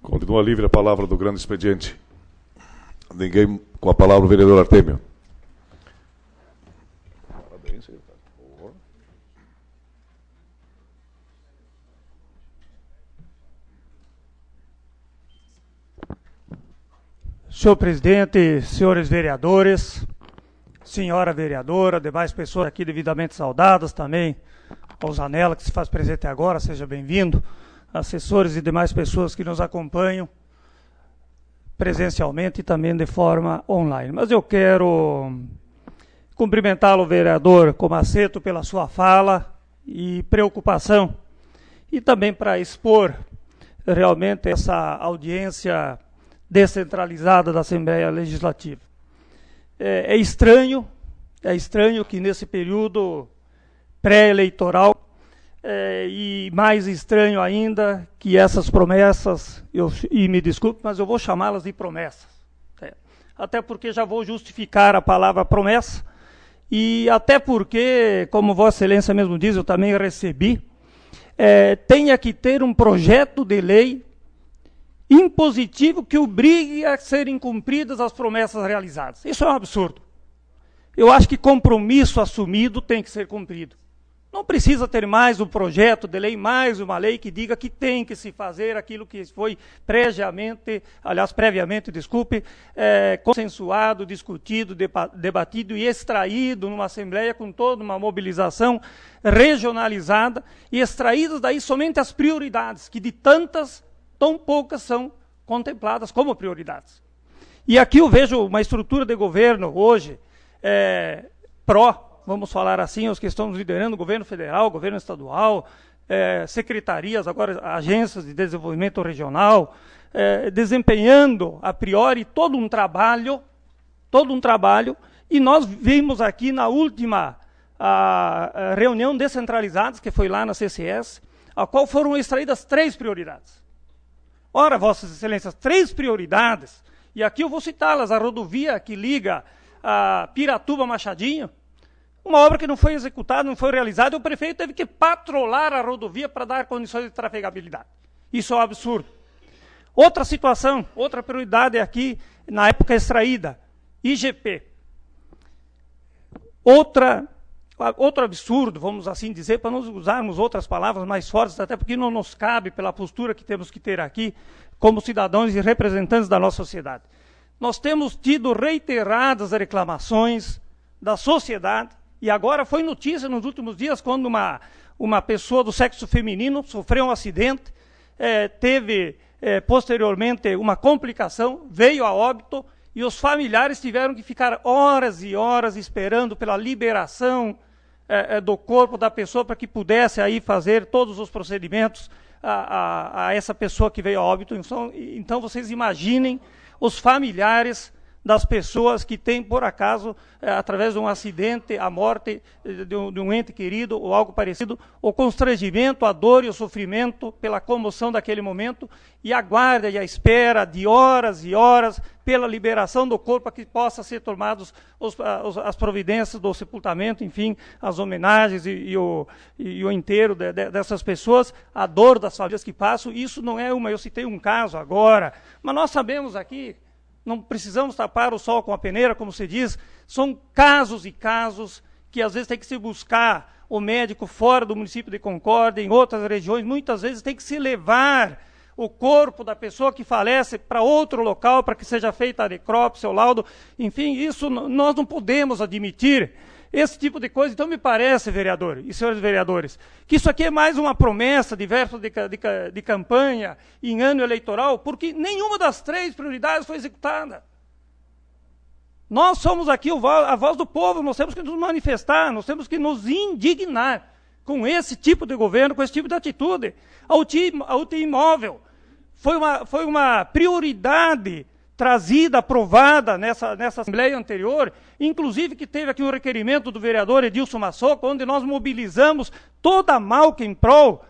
Continua livre a palavra do grande expediente. Ninguém com a palavra, o vereador Artêmio. Parabéns, secretário. Senhor presidente, senhores vereadores, senhora vereadora, demais pessoas aqui devidamente saudadas, também ao Zanella, que se faz presente agora, seja bem-vindo, assessores e demais pessoas que nos acompanham presencialmente e também de forma online. Mas eu quero cumprimentá-lo, vereador Comaceto, pela sua fala e preocupação, e também para expor realmente essa audiência descentralizada da Assembleia Legislativa. É estranho que nesse período pré-eleitoral, e mais estranho ainda que essas promessas, e me desculpe, mas eu vou chamá-las de promessas, até porque já vou justificar a palavra promessa, e até porque, como Vossa Excelência mesmo diz, eu também recebi, tenha que ter um projeto de lei impositivo que obrigue a serem cumpridas as promessas realizadas. Isso é um absurdo. Eu acho que compromisso assumido tem que ser cumprido. Não precisa ter mais um projeto de lei, mais uma lei que diga que tem que se fazer aquilo que foi previamente, consensuado, discutido, debatido e extraído numa Assembleia com toda uma mobilização regionalizada e extraídas daí somente as prioridades, que de tantas, tão poucas são contempladas como prioridades. E aqui eu vejo uma estrutura de governo hoje vamos falar assim, os que estamos liderando o governo federal, governo estadual, secretarias, agora agências de desenvolvimento regional, desempenhando a priori todo um trabalho, e nós vimos aqui na última reunião descentralizadas, que foi lá na CCS, a qual foram extraídas 3 prioridades. Ora, Vossas Excelências, 3 prioridades, e aqui eu vou citá-las: a rodovia que liga a Piratuba a Machadinho, uma obra que não foi executada, não foi realizada, e o prefeito teve que patrolar a rodovia para dar condições de trafegabilidade. Isso é um absurdo. Outra situação, outra prioridade aqui, na época extraída, IGP. Outro absurdo, vamos assim dizer, para não usarmos outras palavras mais fortes, até porque não nos cabe pela postura que temos que ter aqui, como cidadãos e representantes da nossa sociedade. Nós temos tido reiteradas reclamações da sociedade, e agora foi notícia nos últimos dias, quando uma pessoa do sexo feminino sofreu um acidente, teve posteriormente uma complicação, veio a óbito, e os familiares tiveram que ficar horas e horas esperando pela liberação do corpo da pessoa para que pudesse aí fazer todos os procedimentos a essa pessoa que veio a óbito. Então vocês imaginem os familiares das pessoas que têm, por acaso, através de um acidente, a morte de um ente querido ou algo parecido, o constrangimento, a dor e o sofrimento pela comoção daquele momento, e a guarda e a espera de horas e horas pela liberação do corpo, para que possa ser tomados as providências do sepultamento, enfim, as homenagens e o enterro dessas pessoas, a dor das famílias que passam. Isso não é eu citei um caso agora, mas nós sabemos aqui, não precisamos tapar o sol com a peneira, como se diz, são casos e casos que às vezes tem que se buscar o médico fora do município de Concórdia, em outras regiões, muitas vezes tem que se levar o corpo da pessoa que falece para outro local, para que seja feita a necrópsia, o laudo, enfim, isso nós não podemos admitir, esse tipo de coisa. Então me parece, vereador e senhores vereadores, que isso aqui é mais uma promessa de verso de campanha em ano eleitoral, porque nenhuma das 3 prioridades foi executada. Nós somos aqui a voz do povo, nós temos que nos manifestar, nós temos que nos indignar com esse tipo de governo, com esse tipo de atitude. A UTI móvel foi uma prioridade trazida, aprovada nessa Assembleia anterior, inclusive que teve aqui um requerimento do vereador Edilson Massoco, onde nós mobilizamos toda a malca em prol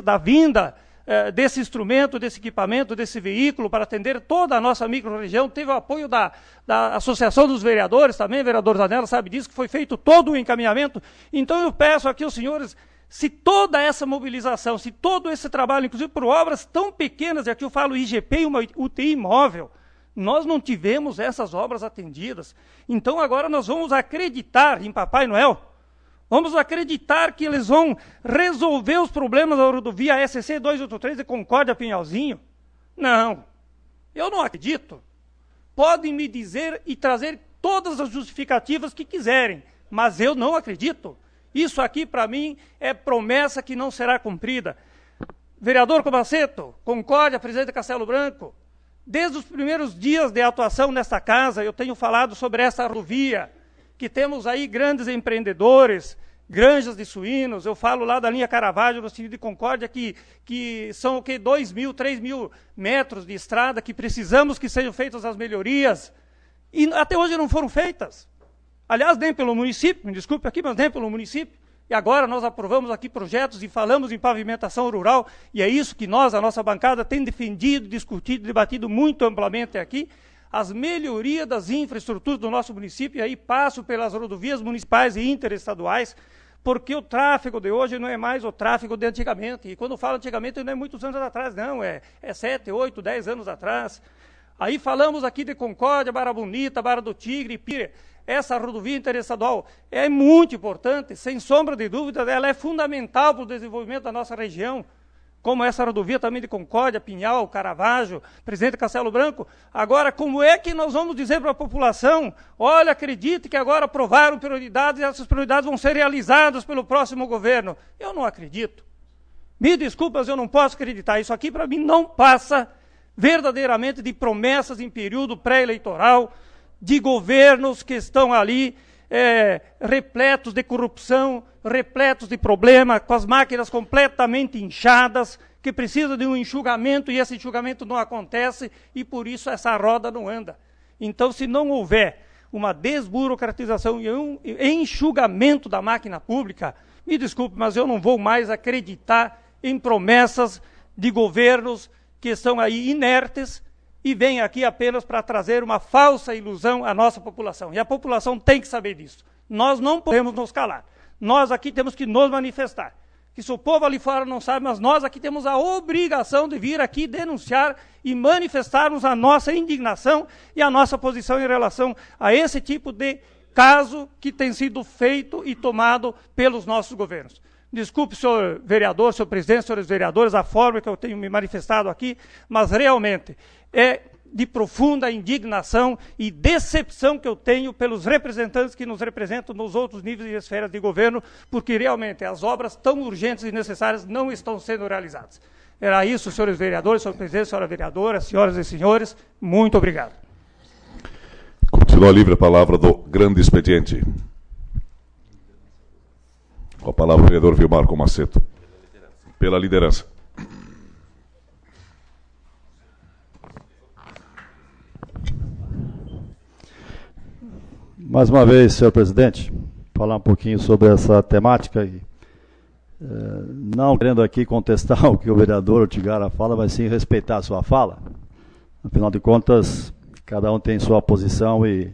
da vinda desse instrumento, desse equipamento, desse veículo, para atender toda a nossa micro-região. Teve o apoio da Associação dos Vereadores, também, vereador Zanella sabe disso, que foi feito todo o encaminhamento. Então eu peço aqui aos senhores, se toda essa mobilização, se todo esse trabalho, inclusive por obras tão pequenas, e aqui eu falo IGP e uma UTI móvel, nós não tivemos essas obras atendidas. Então agora nós vamos acreditar em Papai Noel, vamos acreditar que eles vão resolver os problemas da rodovia SC 283 de Concórdia a Pinhalzinho? Não, eu não acredito. Podem me dizer e trazer todas as justificativas que quiserem, mas eu não acredito. Isso aqui, para mim, é promessa que não será cumprida. Vereador Comaceto, Concórdia, presidente Castelo Branco, desde os primeiros dias de atuação nesta casa, eu tenho falado sobre essa rodovia, que temos aí grandes empreendedores, granjas de suínos. Eu falo lá da linha Caravaggio, no sentido de Concórdia, que são o quê? 2.000, 3.000 metros de estrada, que precisamos que sejam feitas as melhorias, e até hoje não foram feitas. Aliás, nem pelo município, me desculpe aqui, mas nem pelo município. E agora nós aprovamos aqui projetos e falamos em pavimentação rural, e é isso que nós, a nossa bancada, tem defendido, discutido, debatido muito amplamente aqui, as melhorias das infraestruturas do nosso município, e aí passo pelas rodovias municipais e interestaduais, porque o tráfego de hoje não é mais o tráfego de antigamente. E quando falo antigamente, não é muitos anos atrás, não, é 7, 8, 10 anos atrás. Aí falamos aqui de Concórdia, Barra Bonita, Barra do Tigre, Pira. Essa rodovia interestadual é muito importante, sem sombra de dúvida, ela é fundamental para o desenvolvimento da nossa região, como essa rodovia também de Concórdia, Pinhal, Caravaggio, presidente Castelo Branco. Agora, como é que nós vamos dizer para a população, olha, acredite que agora aprovaram prioridades e essas prioridades vão ser realizadas pelo próximo governo? Eu não acredito. Me desculpe, mas eu não posso acreditar. Isso aqui, para mim, não passa verdadeiramente de promessas em período pré-eleitoral, de governos que estão ali repletos de corrupção, repletos de problema, com as máquinas completamente inchadas, que precisam de um enxugamento, e esse enxugamento não acontece, e por isso essa roda não anda. Então, se não houver uma desburocratização e um enxugamento da máquina pública, Me desculpe, mas eu não vou mais acreditar em promessas de governos que estão aí inertes e vêm aqui apenas para trazer uma falsa ilusão à nossa população. E a população tem que saber disso. Nós não podemos nos calar. Nós aqui temos que nos manifestar. Que se o povo ali fora não sabe, mas nós aqui temos a obrigação de vir aqui denunciar e manifestarmos a nossa indignação e a nossa posição em relação a esse tipo de caso que tem sido feito e tomado pelos nossos governos. Desculpe, senhor vereador, senhor presidente, senhores vereadores, a forma que eu tenho me manifestado aqui, mas realmente é de profunda indignação e decepção que eu tenho pelos representantes que nos representam nos outros níveis e esferas de governo, porque realmente as obras tão urgentes e necessárias não estão sendo realizadas. Era isso, senhores vereadores, senhor presidente, senhora vereadora, senhoras e senhores, muito obrigado. Continua livre a palavra do grande expediente. Com a palavra o vereador Vilmar Comaceto. Pela liderança. Mais uma vez, senhor presidente, falar um pouquinho sobre essa temática e não querendo aqui contestar o que o vereador Ortigara fala, mas sim respeitar a sua fala. Afinal de contas, cada um tem sua posição e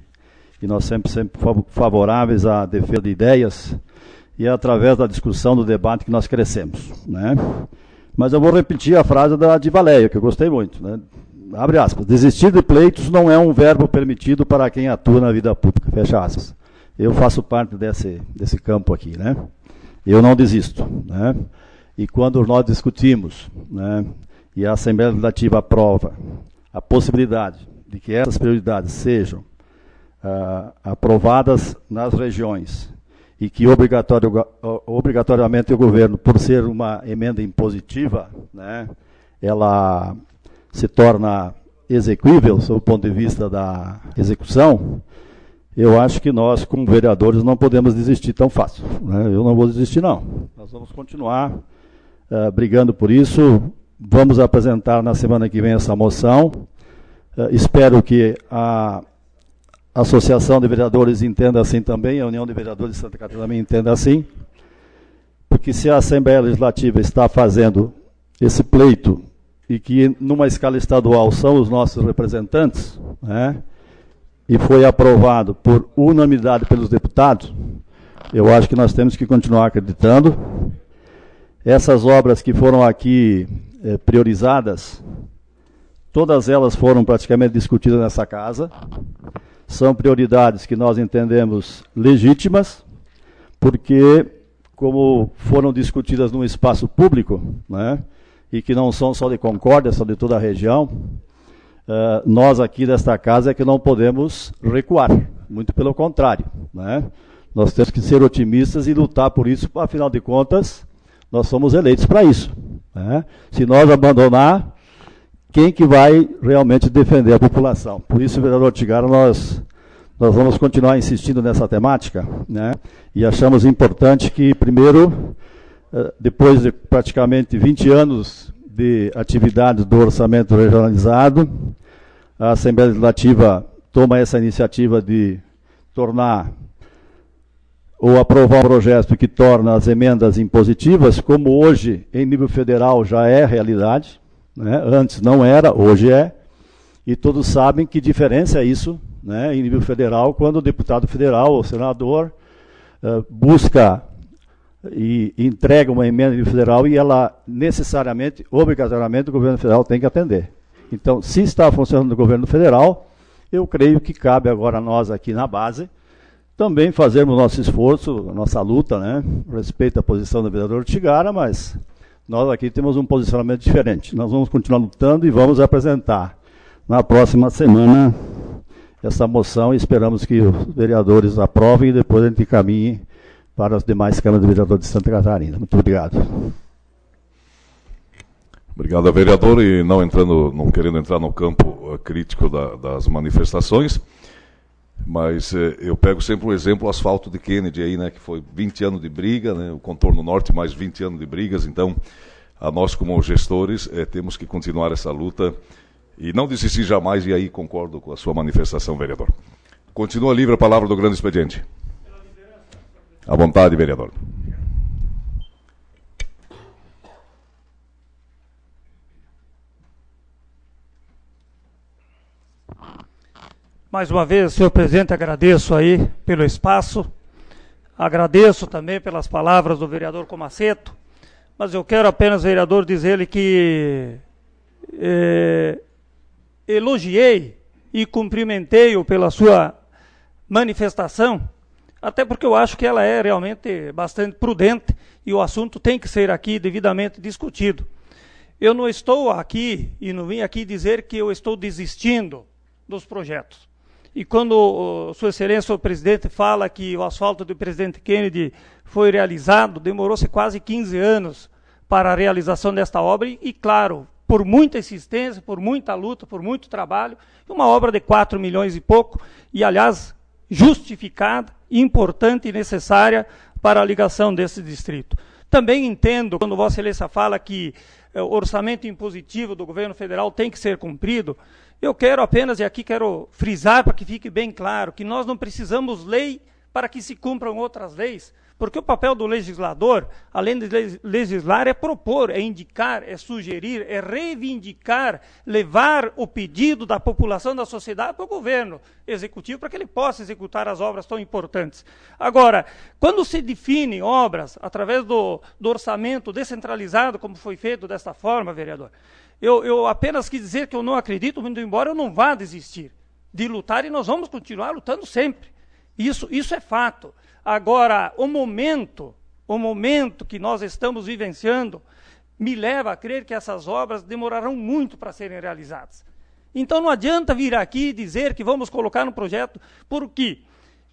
nós sempre favoráveis à defesa de ideias e é através da discussão, do debate que nós crescemos, né? Mas eu vou repetir a frase de Valéria, que eu gostei muito, né? Abre aspas, desistir de pleitos não é um verbo permitido para quem atua na vida pública, fecha aspas. Eu faço parte desse campo aqui, né? Eu não desisto, né? E quando nós discutimos, né, e a Assembleia Legislativa aprova a possibilidade de que essas prioridades sejam aprovadas nas regiões e que obrigatoriamente o governo, por ser uma emenda impositiva, né, ela se torna execuível, sob o ponto de vista da execução, eu acho que nós, como vereadores, não podemos desistir tão fácil, né? Eu não vou desistir, não. Nós vamos continuar brigando por isso. Vamos apresentar na semana que vem essa moção. Espero que a Associação de Vereadores entenda assim também, a União de Vereadores de Santa Catarina também entenda assim, porque se a Assembleia Legislativa está fazendo esse pleito e que numa escala estadual são os nossos representantes, né, e foi aprovado por unanimidade pelos deputados, eu acho que nós temos que continuar acreditando. Essas obras que foram aqui priorizadas, todas elas foram praticamente discutidas nessa casa, são prioridades que nós entendemos legítimas, porque como foram discutidas num espaço público, né, e que não são só de Concórdia, são de toda a região, nós aqui desta casa é que não podemos recuar, muito pelo contrário, né? Nós temos que ser otimistas e lutar por isso, afinal de contas, nós somos eleitos para isso, né? Se nós abandonar, quem que vai realmente defender a população? Por isso, vereador Ortigara, nós vamos continuar insistindo nessa temática, né? E achamos importante que, primeiro, depois de praticamente 20 anos de atividades do orçamento regionalizado, a Assembleia Legislativa toma essa iniciativa de tornar ou aprovar um projeto que torna as emendas impositivas, como hoje em nível federal já é realidade, né? Antes não era, hoje é, e todos sabem que diferença é isso, né, em nível federal, quando o deputado federal ou senador busca e entrega uma emenda em nível federal e ela necessariamente, obrigatoriamente, o governo federal tem que atender. Então, se está funcionando no governo federal, eu creio que cabe agora a nós aqui na base também fazermos nosso esforço, nossa luta, né? Respeito à posição do vereador Ortigara, mas nós aqui temos um posicionamento diferente. Nós vamos continuar lutando e vamos apresentar na próxima semana essa moção e esperamos que os vereadores aprovem e depois a gente caminhe para as demais câmaras de vereadores de Santa Catarina. Muito obrigado. Obrigado, vereador, e não querendo entrar no campo crítico das manifestações, mas eu pego sempre um exemplo, o asfalto de Kennedy aí, né, que foi 20 anos de briga, né, o contorno norte mais 20 anos de brigas, então a nós como gestores temos que continuar essa luta e não desistir jamais, e aí concordo com a sua manifestação, vereador. Continua livre a palavra do grande expediente. À vontade, vereador. Mais uma vez, senhor presidente, agradeço aí pelo espaço, agradeço também pelas palavras do vereador Comaceto, mas eu quero apenas, vereador, dizer-lhe que elogiei e cumprimentei-o pela sua manifestação, até porque eu acho que ela é realmente bastante prudente e o assunto tem que ser aqui devidamente discutido. Eu não estou aqui e não vim aqui dizer que eu estou desistindo dos projetos. E quando Sua Excelência, o presidente, fala que o asfalto do presidente Kennedy foi realizado, demorou-se quase 15 anos para a realização desta obra e, claro, por muita insistência, por muita luta, por muito trabalho, uma obra de 4 milhões e pouco, e, aliás, justificada, importante e necessária para a ligação desse distrito. Também entendo, quando Vossa Excelência fala que o orçamento impositivo do governo federal tem que ser cumprido, eu quero apenas, e aqui quero frisar para que fique bem claro, que nós não precisamos lei para que se cumpram outras leis, porque o papel do legislador, além de legislar, é propor, é indicar, é sugerir, é reivindicar, levar o pedido da população, da sociedade para o governo executivo, para que ele possa executar as obras tão importantes. Agora, quando se define obras através do orçamento descentralizado, como foi feito desta forma, vereador, eu apenas quis dizer que eu não acredito, muito embora eu não vá desistir de lutar, e nós vamos continuar lutando sempre. Isso é fato. Agora, o momento que nós estamos vivenciando me leva a crer que essas obras demorarão muito para serem realizadas. Então não adianta vir aqui dizer que vamos colocar no projeto, porque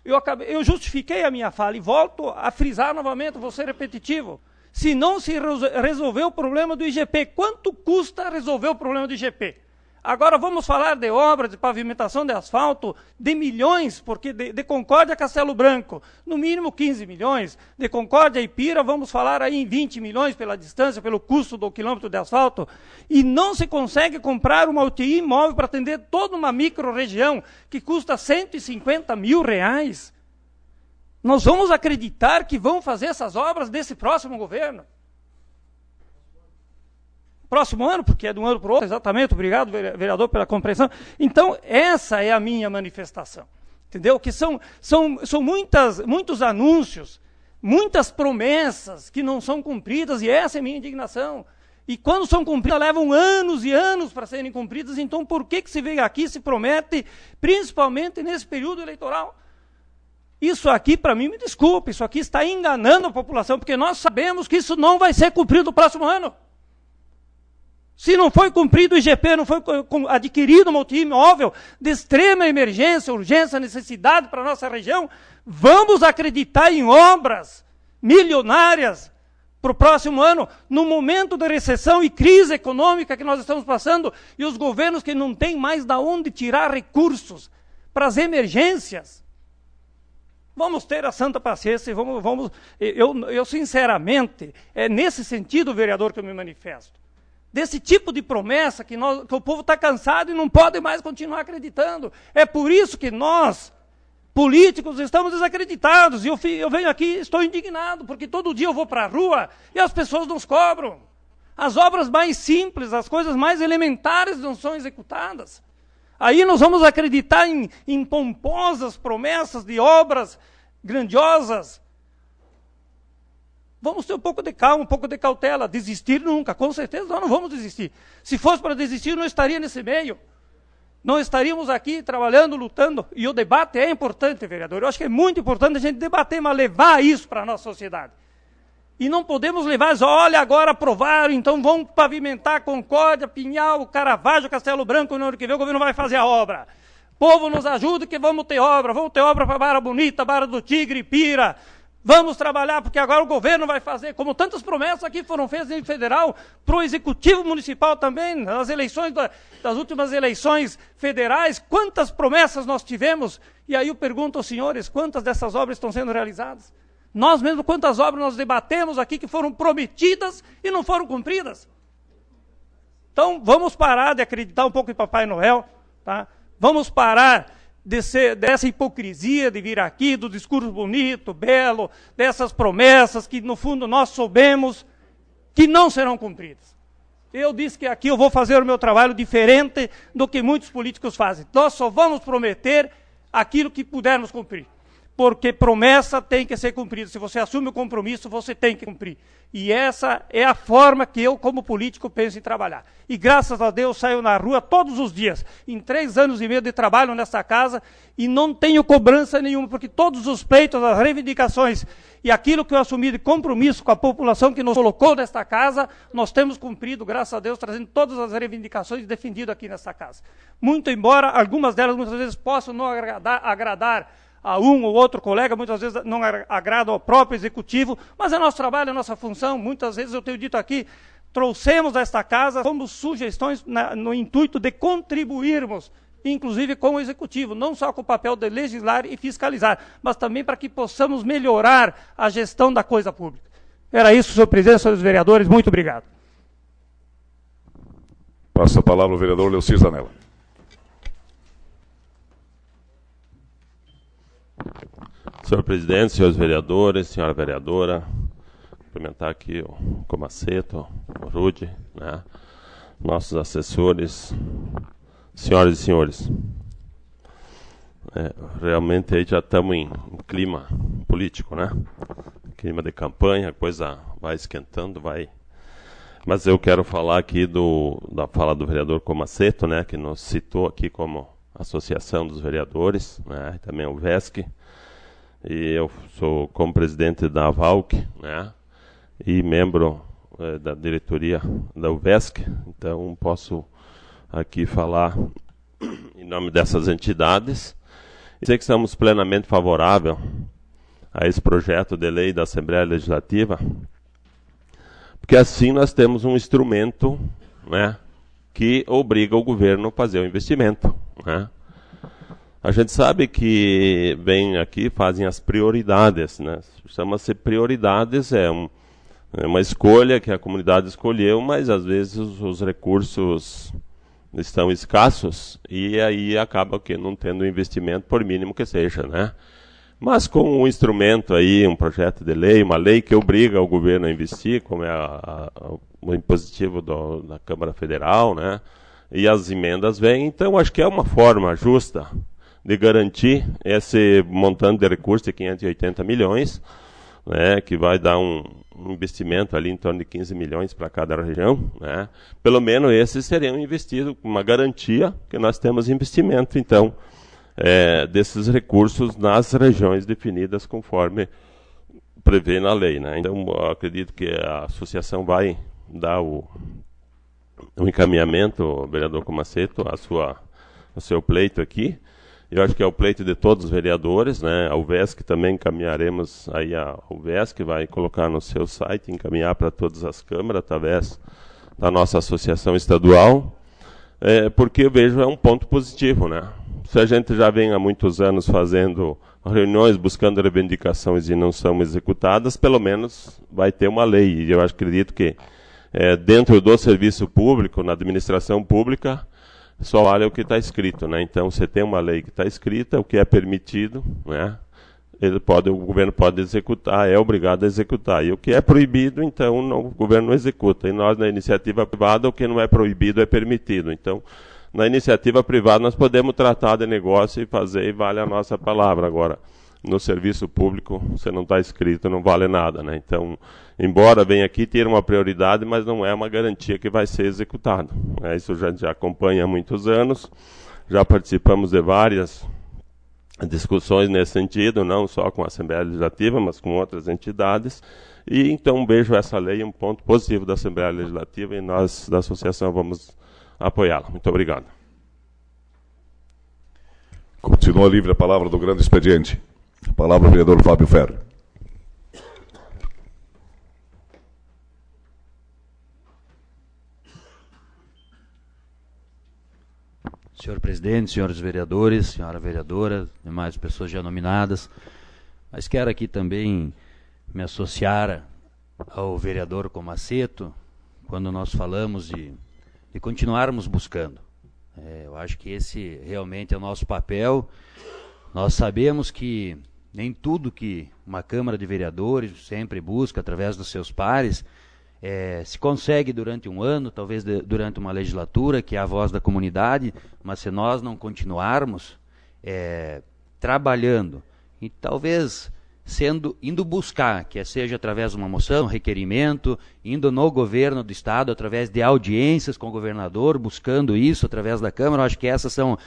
eu justifiquei a minha fala e volto a frisar novamente, vou ser repetitivo. Se não se resolver o problema do IGP, quanto custa resolver o problema do IGP? Agora vamos falar de obras de pavimentação de asfalto de milhões, porque de Concórdia a Castelo Branco, no mínimo 15 milhões, de Concórdia a Ipira vamos falar aí em 20 milhões pela distância, pelo custo do quilômetro de asfalto, e não se consegue comprar uma UTI móvel para atender toda uma micro-região que custa 150 mil reais. Nós vamos acreditar que vão fazer essas obras desse próximo governo? Próximo ano, porque é de um ano para o outro, exatamente, obrigado, vereador, pela compreensão. Então, essa é a minha manifestação, entendeu? Que são muitos anúncios, muitas promessas que não são cumpridas, e essa é a minha indignação. E quando são cumpridas, levam anos e anos para serem cumpridas, então por que se vem aqui e se promete, principalmente nesse período eleitoral? Isso aqui, para mim, me desculpe, isso aqui está enganando a população, porque nós sabemos que isso não vai ser cumprido no próximo ano. Se não foi cumprido o IGP, não foi adquirido uma UTI móvel de extrema emergência, urgência, necessidade para a nossa região, vamos acreditar em obras milionárias para o próximo ano, no momento de recessão e crise econômica que nós estamos passando, e os governos que não têm mais de onde tirar recursos para as emergências. Vamos ter a santa paciência e eu sinceramente, é nesse sentido, vereador, que eu me manifesto. Desse tipo de promessa que o povo está cansado e não pode mais continuar acreditando. É por isso que nós, políticos, estamos desacreditados. E eu venho aqui e estou indignado, porque todo dia eu vou para a rua e as pessoas nos cobram. As obras mais simples, as coisas mais elementares não são executadas. Aí nós vamos acreditar em pomposas promessas de obras grandiosas. Vamos ter um pouco de calma, um pouco de cautela. Desistir nunca, com certeza nós não vamos desistir. Se fosse para desistir, eu não estaria nesse meio. Não estaríamos aqui trabalhando, lutando. E o debate é importante, vereador. Eu acho que é muito importante a gente debater, mas levar isso para a nossa sociedade. E não podemos levar, olha, agora aprovaram, então vamos pavimentar Concórdia, Pinhal, Caravaggio, Castelo Branco, no ano que vem o governo vai fazer a obra. Povo, nos ajude que vamos ter obra para Barra Bonita, Barra do Tigre, Ipira. Vamos trabalhar, porque agora o governo vai fazer, como tantas promessas aqui foram feitas em federal, para o executivo municipal também, nas eleições, das últimas eleições federais, quantas promessas nós tivemos? E aí eu pergunto aos senhores, quantas dessas obras estão sendo realizadas? Nós mesmos, quantas obras nós debatemos aqui que foram prometidas e não foram cumpridas? Então, vamos parar de acreditar um pouco em Papai Noel, tá? Vamos parar dessa hipocrisia de vir aqui, do discurso bonito, belo, dessas promessas que, no fundo, nós soubemos que não serão cumpridas. Eu disse que aqui eu vou fazer o meu trabalho diferente do que muitos políticos fazem. Nós só vamos prometer aquilo que pudermos cumprir. Porque promessa tem que ser cumprida. Se você assume o compromisso, você tem que cumprir. E essa é a forma que eu, como político, penso em trabalhar. E graças a Deus saio na rua todos os dias. Em 3 anos e meio de trabalho nessa casa e não tenho cobrança nenhuma, porque todos os pleitos, as reivindicações e aquilo que eu assumi de compromisso com a população que nos colocou nesta casa, nós temos cumprido, graças a Deus, trazendo todas as reivindicações defendidas aqui nesta casa. Muito embora algumas delas muitas vezes possam não agradar a um ou outro colega, muitas vezes não agrada ao próprio executivo, mas é nosso trabalho, é nossa função. Muitas vezes eu tenho dito aqui, trouxemos a esta casa como sugestões no intuito de contribuirmos, inclusive com o executivo, não só com o papel de legislar e fiscalizar, mas também para que possamos melhorar a gestão da coisa pública. Era isso, senhor presidente, senhores vereadores, muito obrigado. Passa a palavra ao vereador Leuci Zanella. Senhor presidente, senhores vereadores, senhora vereadora, cumprimentar aqui o Comaceto, o Rude, né, nossos assessores, senhoras e senhores. Realmente aí já estamos em clima político, né? Clima de campanha, a coisa vai esquentando, vai. Mas eu quero falar aqui da fala do vereador Comaceto, né, que nos citou aqui como Associação dos Vereadores, né, também o VESC. E eu sou como presidente da AVALC, né, e membro da diretoria da UVESC, então posso aqui falar em nome dessas entidades. E dizer que estamos plenamente favoráveis a esse projeto de lei da Assembleia Legislativa, porque assim nós temos um instrumento, né, que obriga o governo a fazer o investimento, né. A gente sabe que vem aqui, fazem as prioridades, né? Chama-se prioridades, é uma escolha que a comunidade escolheu, mas às vezes os recursos estão escassos e aí acaba que não tendo investimento, por mínimo que seja, né? Mas com um instrumento aí, um projeto de lei, uma lei que obriga o governo a investir, como é o impositivo da Câmara Federal, né? E as emendas vêm, então acho que é uma forma justa de garantir esse montante de recursos de 580 milhões, né, que vai dar um investimento ali em torno de 15 milhões para cada região, né. Pelo menos esses seriam investidos com uma garantia que nós temos investimento, então, desses recursos nas regiões definidas conforme prevê na lei, né. Então, eu acredito que a associação vai dar o encaminhamento, vereador Comaceto, o seu pleito aqui. Eu acho que é o pleito de todos os vereadores, né? A UVESC também encaminharemos aí, a UVESC vai colocar no seu site, encaminhar para todas as câmaras através da nossa associação estadual, porque eu vejo é um ponto positivo, né? Se a gente já vem há muitos anos fazendo reuniões, buscando reivindicações e não são executadas, pelo menos vai ter uma lei. E eu acredito que dentro do serviço público, na administração pública, só vale o que está escrito, né? Então, você tem uma lei que está escrita, o que é permitido, né? O governo pode executar, é obrigado a executar. E o que é proibido, então, o governo não executa. E nós, na iniciativa privada, o que não é proibido é permitido. Então, na iniciativa privada, nós podemos tratar de negócio e fazer, e vale a nossa palavra. Agora, no serviço público, você não está escrito, não vale nada, né? Então, embora venha aqui ter uma prioridade, mas não é uma garantia que vai ser executado. Isso já acompanha há muitos anos, já participamos de várias discussões nesse sentido, não só com a Assembleia Legislativa, mas com outras entidades, e então vejo essa lei um ponto positivo da Assembleia Legislativa e nós, da associação, vamos apoiá-la. Muito obrigado. Continua livre a palavra do grande expediente. A palavra ao vereador Fábio Ferro. Senhor presidente, senhores vereadores, senhora vereadora, demais pessoas já nominadas, mas quero aqui também me associar ao vereador Comaceto, quando nós falamos de continuarmos buscando. Eu acho que esse realmente é o nosso papel. Nós sabemos que nem tudo que uma Câmara de Vereadores sempre busca, através dos seus pares, se consegue durante um ano, talvez durante uma legislatura, que é a voz da comunidade, mas se nós não continuarmos trabalhando e talvez indo buscar, que seja através de uma moção, requerimento, indo no governo do Estado, através de audiências com o governador, buscando isso através da Câmara, eu acho que essas são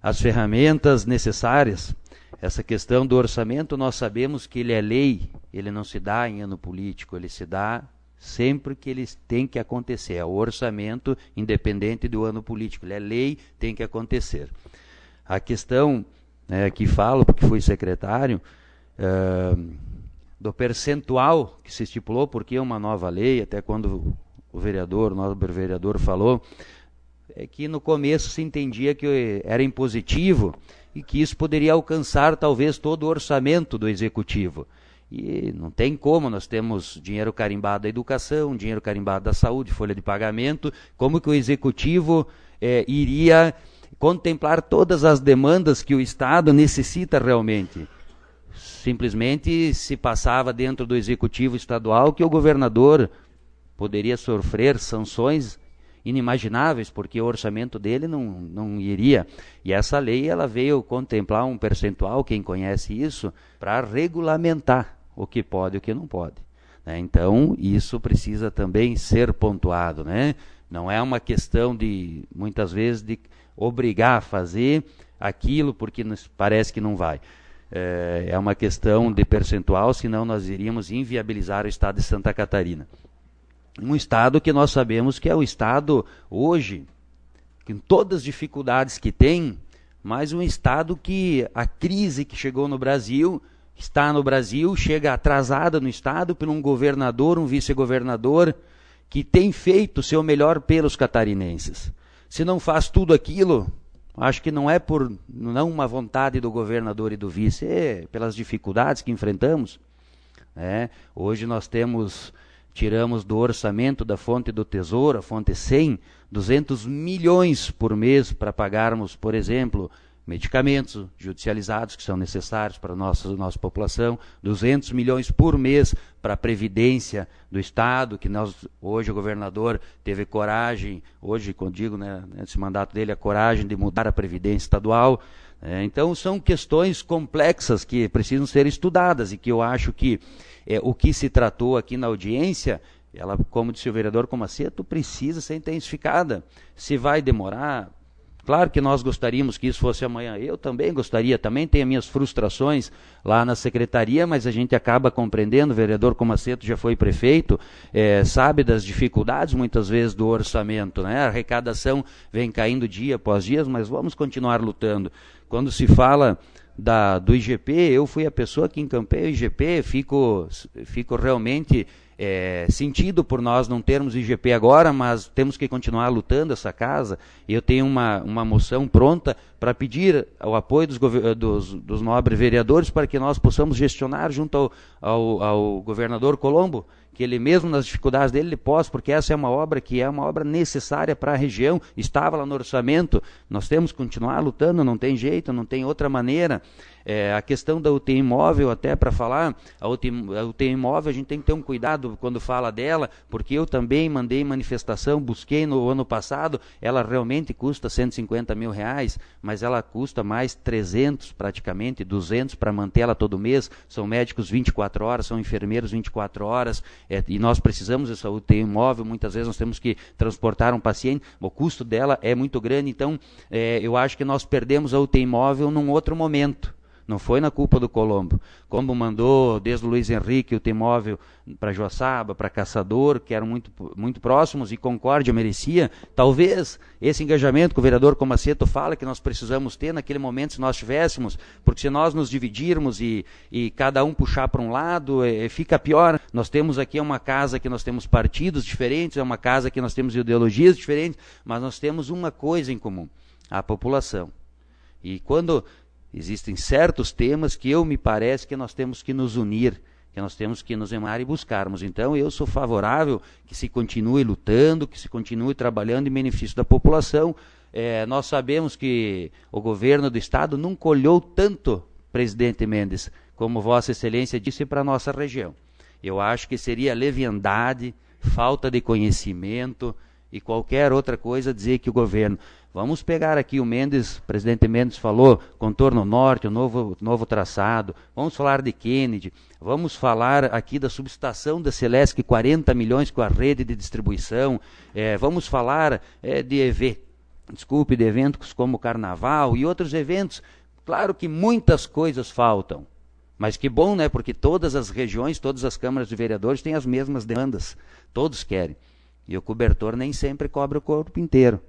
as ferramentas necessárias. Essa questão do orçamento, nós sabemos que ele é lei, ele não se dá em ano político, ele se dá sempre que ele tem que acontecer. É o orçamento independente do ano político, ele é lei, tem que acontecer. A questão que falo, porque fui secretário, do percentual que se estipulou, porque é uma nova lei, até quando o nobre vereador falou, é que no começo se entendia que era impositivo e que isso poderia alcançar talvez todo o orçamento do executivo. E não tem como, nós temos dinheiro carimbado da educação, dinheiro carimbado da saúde, folha de pagamento, como que o executivo iria contemplar todas as demandas que o Estado necessita realmente? Simplesmente se passava dentro do executivo estadual que o governador poderia sofrer sanções inimagináveis, porque o orçamento dele não iria. E essa lei ela veio contemplar um percentual, quem conhece isso, para regulamentar o que pode e o que não pode. Então, isso precisa também ser pontuado. Não é uma questão de, muitas vezes, de obrigar a fazer aquilo porque parece que não vai. É uma questão de percentual, senão nós iríamos inviabilizar o Estado de Santa Catarina. Um Estado que nós sabemos que é o Estado, hoje, com todas as dificuldades que tem, mas um Estado que a crise que chegou no Brasil, está no Brasil, chega atrasada no Estado por um governador, um vice-governador, que tem feito o seu melhor pelos catarinenses. Se não faz tudo aquilo, acho que não é por não uma vontade do governador e do vice, é pelas dificuldades que enfrentamos. Hoje nós tiramos do orçamento da fonte do Tesouro, a fonte 100, 200 milhões por mês para pagarmos, por exemplo, medicamentos judicializados que são necessários para a nossa população, 200 milhões por mês para a Previdência do Estado, que hoje o governador teve coragem, hoje, quando digo, nesse mandato dele, a coragem de mudar a Previdência Estadual. Então, são questões complexas que precisam ser estudadas e que eu acho que o que se tratou aqui na audiência, ela, como disse o vereador Comaceto, precisa ser intensificada. Se vai demorar, claro que nós gostaríamos que isso fosse amanhã. Eu também gostaria, também tenho minhas frustrações lá na secretaria, mas a gente acaba compreendendo, o vereador Comaceto já foi prefeito, sabe das dificuldades muitas vezes do orçamento, A arrecadação vem caindo dia após dia, mas vamos continuar lutando. Quando se fala do IGP, eu fui a pessoa que encampei o IGP, fico realmente sentido por nós não termos IGP agora, mas temos que continuar lutando essa casa. Eu tenho uma moção pronta para pedir o apoio dos nobres vereadores para que nós possamos gestionar junto ao governador Colombo, que ele mesmo nas dificuldades dele, ele possa, porque essa é uma obra que é uma obra necessária para a região, estava lá no orçamento, nós temos que continuar lutando, não tem jeito, não tem outra maneira. A questão da UTI imóvel, até para falar, a UTI imóvel a gente tem que ter um cuidado quando fala dela, porque eu também mandei manifestação, busquei no ano passado, ela realmente custa 150 mil reais, mas ela custa mais 300 praticamente, 200 para manter ela todo mês, são médicos 24 horas, são enfermeiros 24 horas, e nós precisamos dessa UTI imóvel, muitas vezes nós temos que transportar um paciente, o custo dela é muito grande, então eu acho que nós perdemos a UTI imóvel num outro momento. Não foi na culpa do Colombo. Como mandou desde o Luiz Henrique o imóvel para Joaçaba, para Caçador, que eram muito, muito próximos, e Concórdia merecia. Talvez esse engajamento que o vereador Comaceto fala que nós precisamos ter naquele momento, se nós tivéssemos, porque se nós nos dividirmos e cada um puxar para um lado, fica pior. Nós temos aqui uma casa que nós temos partidos diferentes, é uma casa que nós temos ideologias diferentes, mas nós temos uma coisa em comum, a população. E quando existem certos temas que me parece que nós temos que nos unir, que nós temos que nos amar e buscarmos. Então, eu sou favorável que se continue lutando, que se continue trabalhando em benefício da população. Nós sabemos que o governo do Estado nunca olhou tanto, presidente Mendes, como Vossa Excelência disse, para a nossa região. Eu acho que seria leviandade falta de conhecimento e qualquer outra coisa dizer que o governo... Vamos pegar aqui o presidente Mendes falou, contorno norte, o novo traçado, vamos falar de Kennedy, vamos falar aqui da subestação da Celesc, 40 milhões com a rede de distribuição, vamos falar de eventos como o Carnaval e outros eventos. Claro que muitas coisas faltam, mas que bom, né? Porque todas as regiões, todas as câmaras de vereadores têm as mesmas demandas, todos querem. E o cobertor nem sempre cobre o corpo inteiro.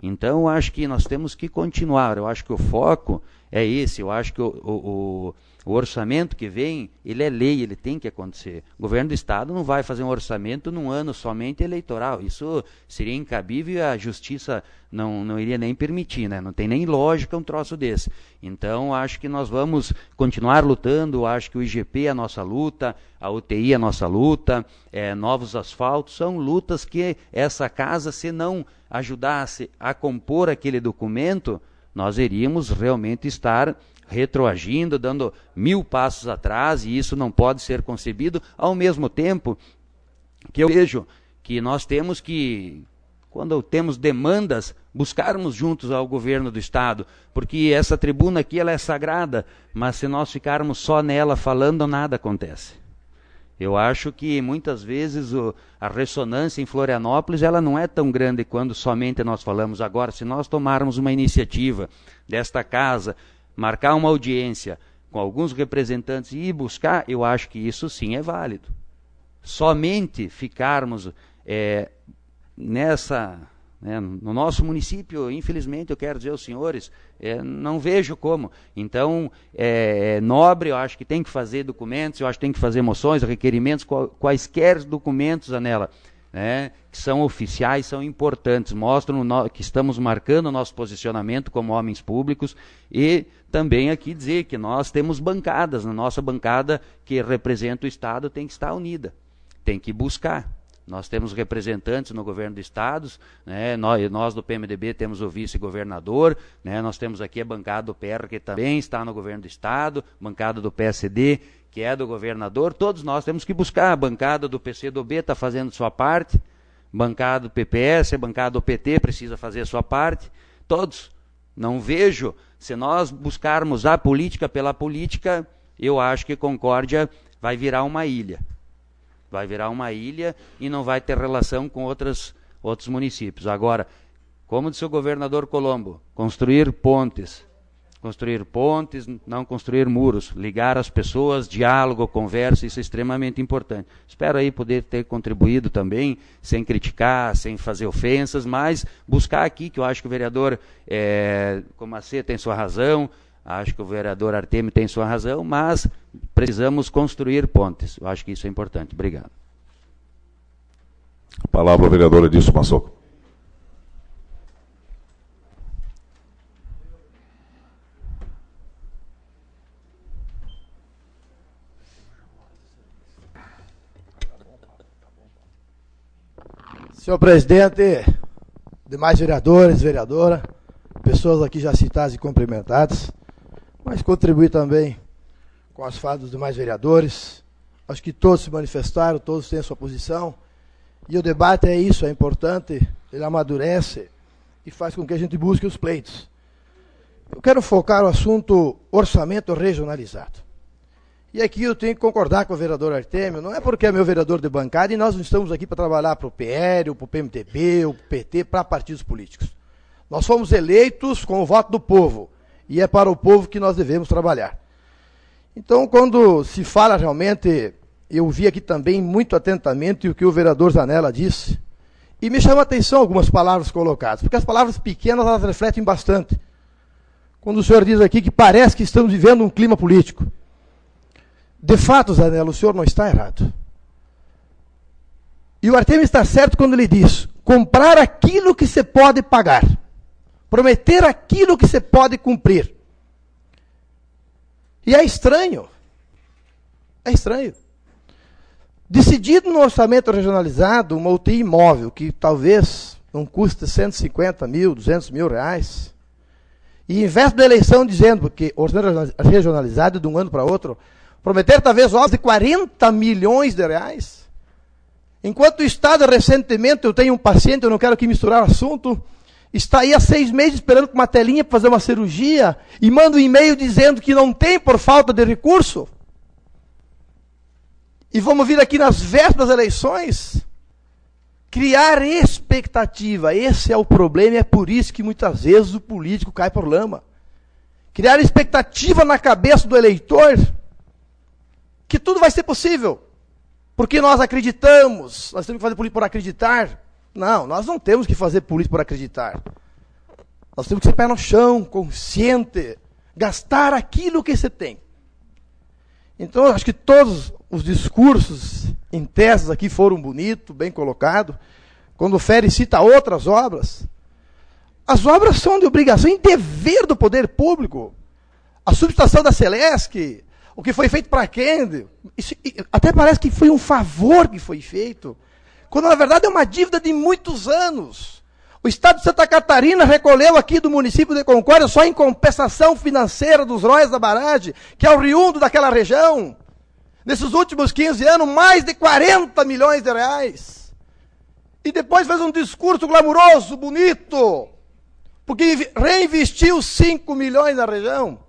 Então, eu acho que nós temos que continuar. Eu acho que o foco é esse. Eu acho que o orçamento que vem, ele é lei, ele tem que acontecer. O governo do Estado não vai fazer um orçamento num ano somente eleitoral. Isso seria incabível e a justiça não iria nem permitir, né? Não tem nem lógica um troço desse. Então, acho que nós vamos continuar lutando. Acho que o IGP é a nossa luta, a UTI é a nossa luta, novos asfaltos, são lutas que essa casa, se não ajudasse a compor aquele documento, nós iríamos realmente estar retroagindo, dando 1000 passos atrás, e isso não pode ser concebido, ao mesmo tempo que eu vejo que nós temos que, quando temos demandas, buscarmos juntos ao governo do Estado, porque essa tribuna aqui ela é sagrada, mas se nós ficarmos só nela falando, nada acontece. Eu acho que muitas vezes a ressonância em Florianópolis ela não é tão grande quando somente nós falamos. Agora, se nós tomarmos uma iniciativa desta casa, marcar uma audiência com alguns representantes e ir buscar, eu acho que isso sim é válido. Somente ficarmos no nosso município, infelizmente, eu quero dizer aos senhores, não vejo como. Então, é nobre, eu acho que tem que fazer documentos, eu acho que tem que fazer moções, requerimentos, quaisquer documentos nela, né, que são oficiais, são importantes, mostram que estamos marcando o nosso posicionamento como homens públicos, e também aqui dizer que nós temos bancadas, na nossa bancada que representa o Estado tem que estar unida, tem que buscar. Nós temos representantes no governo do Estado, né? Nós do PMDB temos o vice-governador, né? Nós temos aqui a bancada do PR, que também está no governo do Estado, bancada do PSD, que é do governador. Todos nós temos que buscar. A bancada do PCdoB está fazendo sua parte, bancada do PPS, a bancada do PT precisa fazer sua parte. Todos. Não vejo, se nós buscarmos a política pela política, eu acho que Concórdia vai virar uma ilha. Vai virar uma ilha e não vai ter relação com outros municípios. Agora, como disse o governador Colombo, construir pontes, não construir muros, ligar as pessoas, diálogo, conversa, isso é extremamente importante. Espero aí poder ter contribuído também, sem criticar, sem fazer ofensas, mas buscar aqui, que eu acho que o vereador Comacê tem sua razão, acho que o vereador Artemio tem sua razão, mas precisamos construir pontes. Eu acho que isso é importante. Obrigado. A palavra ao vereador Edilson Massoco. Senhor presidente, demais vereadores, vereadora, pessoas aqui já citadas e cumprimentadas, mas contribuir também com as falas dos demais vereadores. Acho que todos se manifestaram, todos têm a sua posição, e o debate é isso, é importante, ele amadurece e faz com que a gente busque os pleitos. Eu quero focar o assunto orçamento regionalizado. E aqui eu tenho que concordar com o vereador Artemio, não é porque é meu vereador de bancada e nós não estamos aqui para trabalhar para o PR, ou para o PMDB, ou para o PT, para partidos políticos. Nós fomos eleitos com o voto do povo, e é para o povo que nós devemos trabalhar. Então, quando se fala realmente, eu vi aqui também muito atentamente o que o vereador Zanella disse, e me chama a atenção algumas palavras colocadas, porque as palavras pequenas elas refletem bastante. Quando o senhor diz aqui que parece que estamos vivendo um clima político. De fato, Zanella, o senhor não está errado. E o Artemio está certo quando ele diz, comprar aquilo que se pode pagar. Prometer aquilo que se pode cumprir. E é estranho. É estranho. Decidido no orçamento regionalizado, uma UTI imóvel, que talvez não custe 150 mil, 200 mil reais, e em vez da eleição dizendo, porque orçamento regionalizado de um ano para outro, prometer talvez obras de 40 milhões de reais, Enquanto o Estado, recentemente, eu tenho um paciente, eu não quero aqui misturar o assunto, está aí há 6 meses esperando com uma telinha para fazer uma cirurgia e manda um e-mail dizendo que não tem por falta de recurso. E vamos vir aqui nas vésperas das eleições criar expectativa. Esse é o problema e é por isso que muitas vezes o político cai por lama. Criar expectativa na cabeça do eleitor que tudo vai ser possível. Porque nós acreditamos, nós temos que fazer política por acreditar. Não, nós não temos que fazer política por acreditar. Nós temos que ser pé no chão, consciente, gastar aquilo que você tem. Então, eu acho que todos os discursos em teses aqui foram bonitos, bem colocados. Quando o Ferri cita outras obras, as obras são de obrigação e dever do poder público. A subestação da Celesc, o que foi feito para Kennedy, isso, até parece que foi um favor que foi feito, quando na verdade é uma dívida de muitos anos. O Estado de Santa Catarina recolheu aqui do município de Concórdia só em compensação financeira dos royas da barragem, que é oriundo daquela região. Nesses últimos 15 anos, mais de 40 milhões de reais. E depois fez um discurso glamuroso, bonito, porque reinvestiu 5 milhões na região.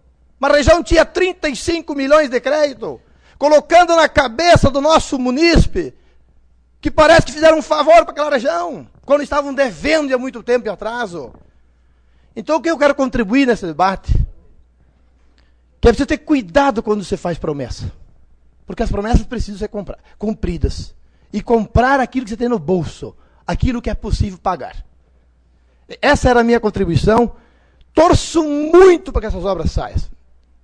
Uma região tinha 35 milhões de crédito, colocando na cabeça do nosso munícipe que parece que fizeram um favor para aquela região, quando estavam devendo há muito tempo em atraso. Então, o que eu quero contribuir nesse debate? Que é você ter cuidado quando você faz promessa. Porque as promessas precisam ser cumpridas. E comprar aquilo que você tem no bolso, aquilo que é possível pagar. Essa era a minha contribuição. Torço muito para que essas obras saiam.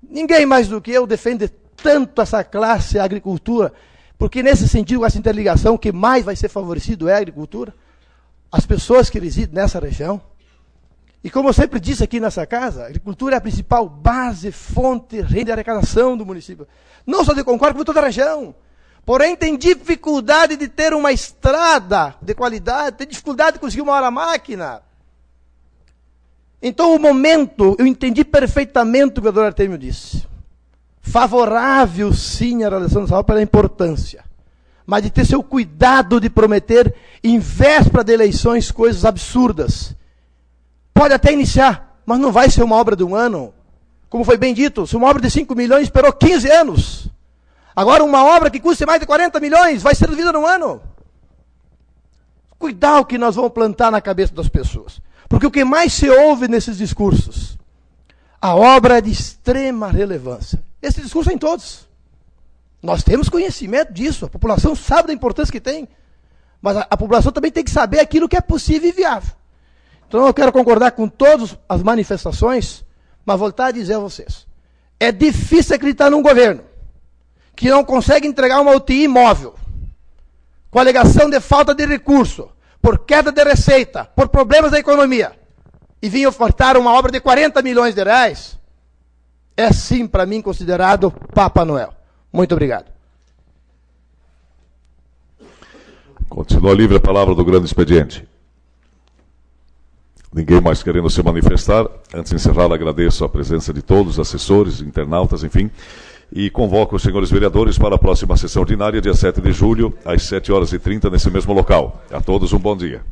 Ninguém mais do que eu defende tanto essa classe, a agricultura, porque nesse sentido, com essa interligação, o que mais vai ser favorecido é a agricultura, as pessoas que residem nessa região. E como eu sempre disse aqui nessa casa, a agricultura é a principal base, fonte, renda e arrecadação do município. Não só de Concórdia, como de toda a região. Porém, tem dificuldade de ter uma estrada de qualidade, tem dificuldade de conseguir uma hora máquina. Então, o momento, eu entendi perfeitamente o que o vereador Artemio disse. Favorável, sim, à realização dessa obra pela importância. Mas de ter seu cuidado de prometer, em véspera de eleições, coisas absurdas. Pode até iniciar, mas não vai ser uma obra de um ano. Como foi bem dito, se uma obra de 5 milhões esperou 15 anos. Agora, uma obra que custa mais de 40 milhões vai ser resolvida num ano. Cuidado que nós vamos plantar na cabeça das pessoas. Porque o que mais se ouve nesses discursos, a obra é de extrema relevância. Esse discurso é em todos. Nós temos conhecimento disso, a população sabe da importância que tem, mas a população também tem que saber aquilo que é possível e viável. Então eu quero concordar com todas as manifestações, mas voltar a dizer a vocês, é difícil acreditar num governo que não consegue entregar uma UTI móvel, com alegação de falta de recurso, por queda de receita, por problemas da economia, e vinha ofertar uma obra de 40 milhões de reais, é sim, para mim, considerado Papai Noel. Muito obrigado. Continua livre a palavra do grande expediente. Ninguém mais querendo se manifestar. Antes de encerrar, agradeço a presença de todos, assessores, internautas, enfim, e convoco os senhores vereadores para a próxima sessão ordinária, dia 7 de julho, às 7h30, nesse mesmo local. A todos um bom dia.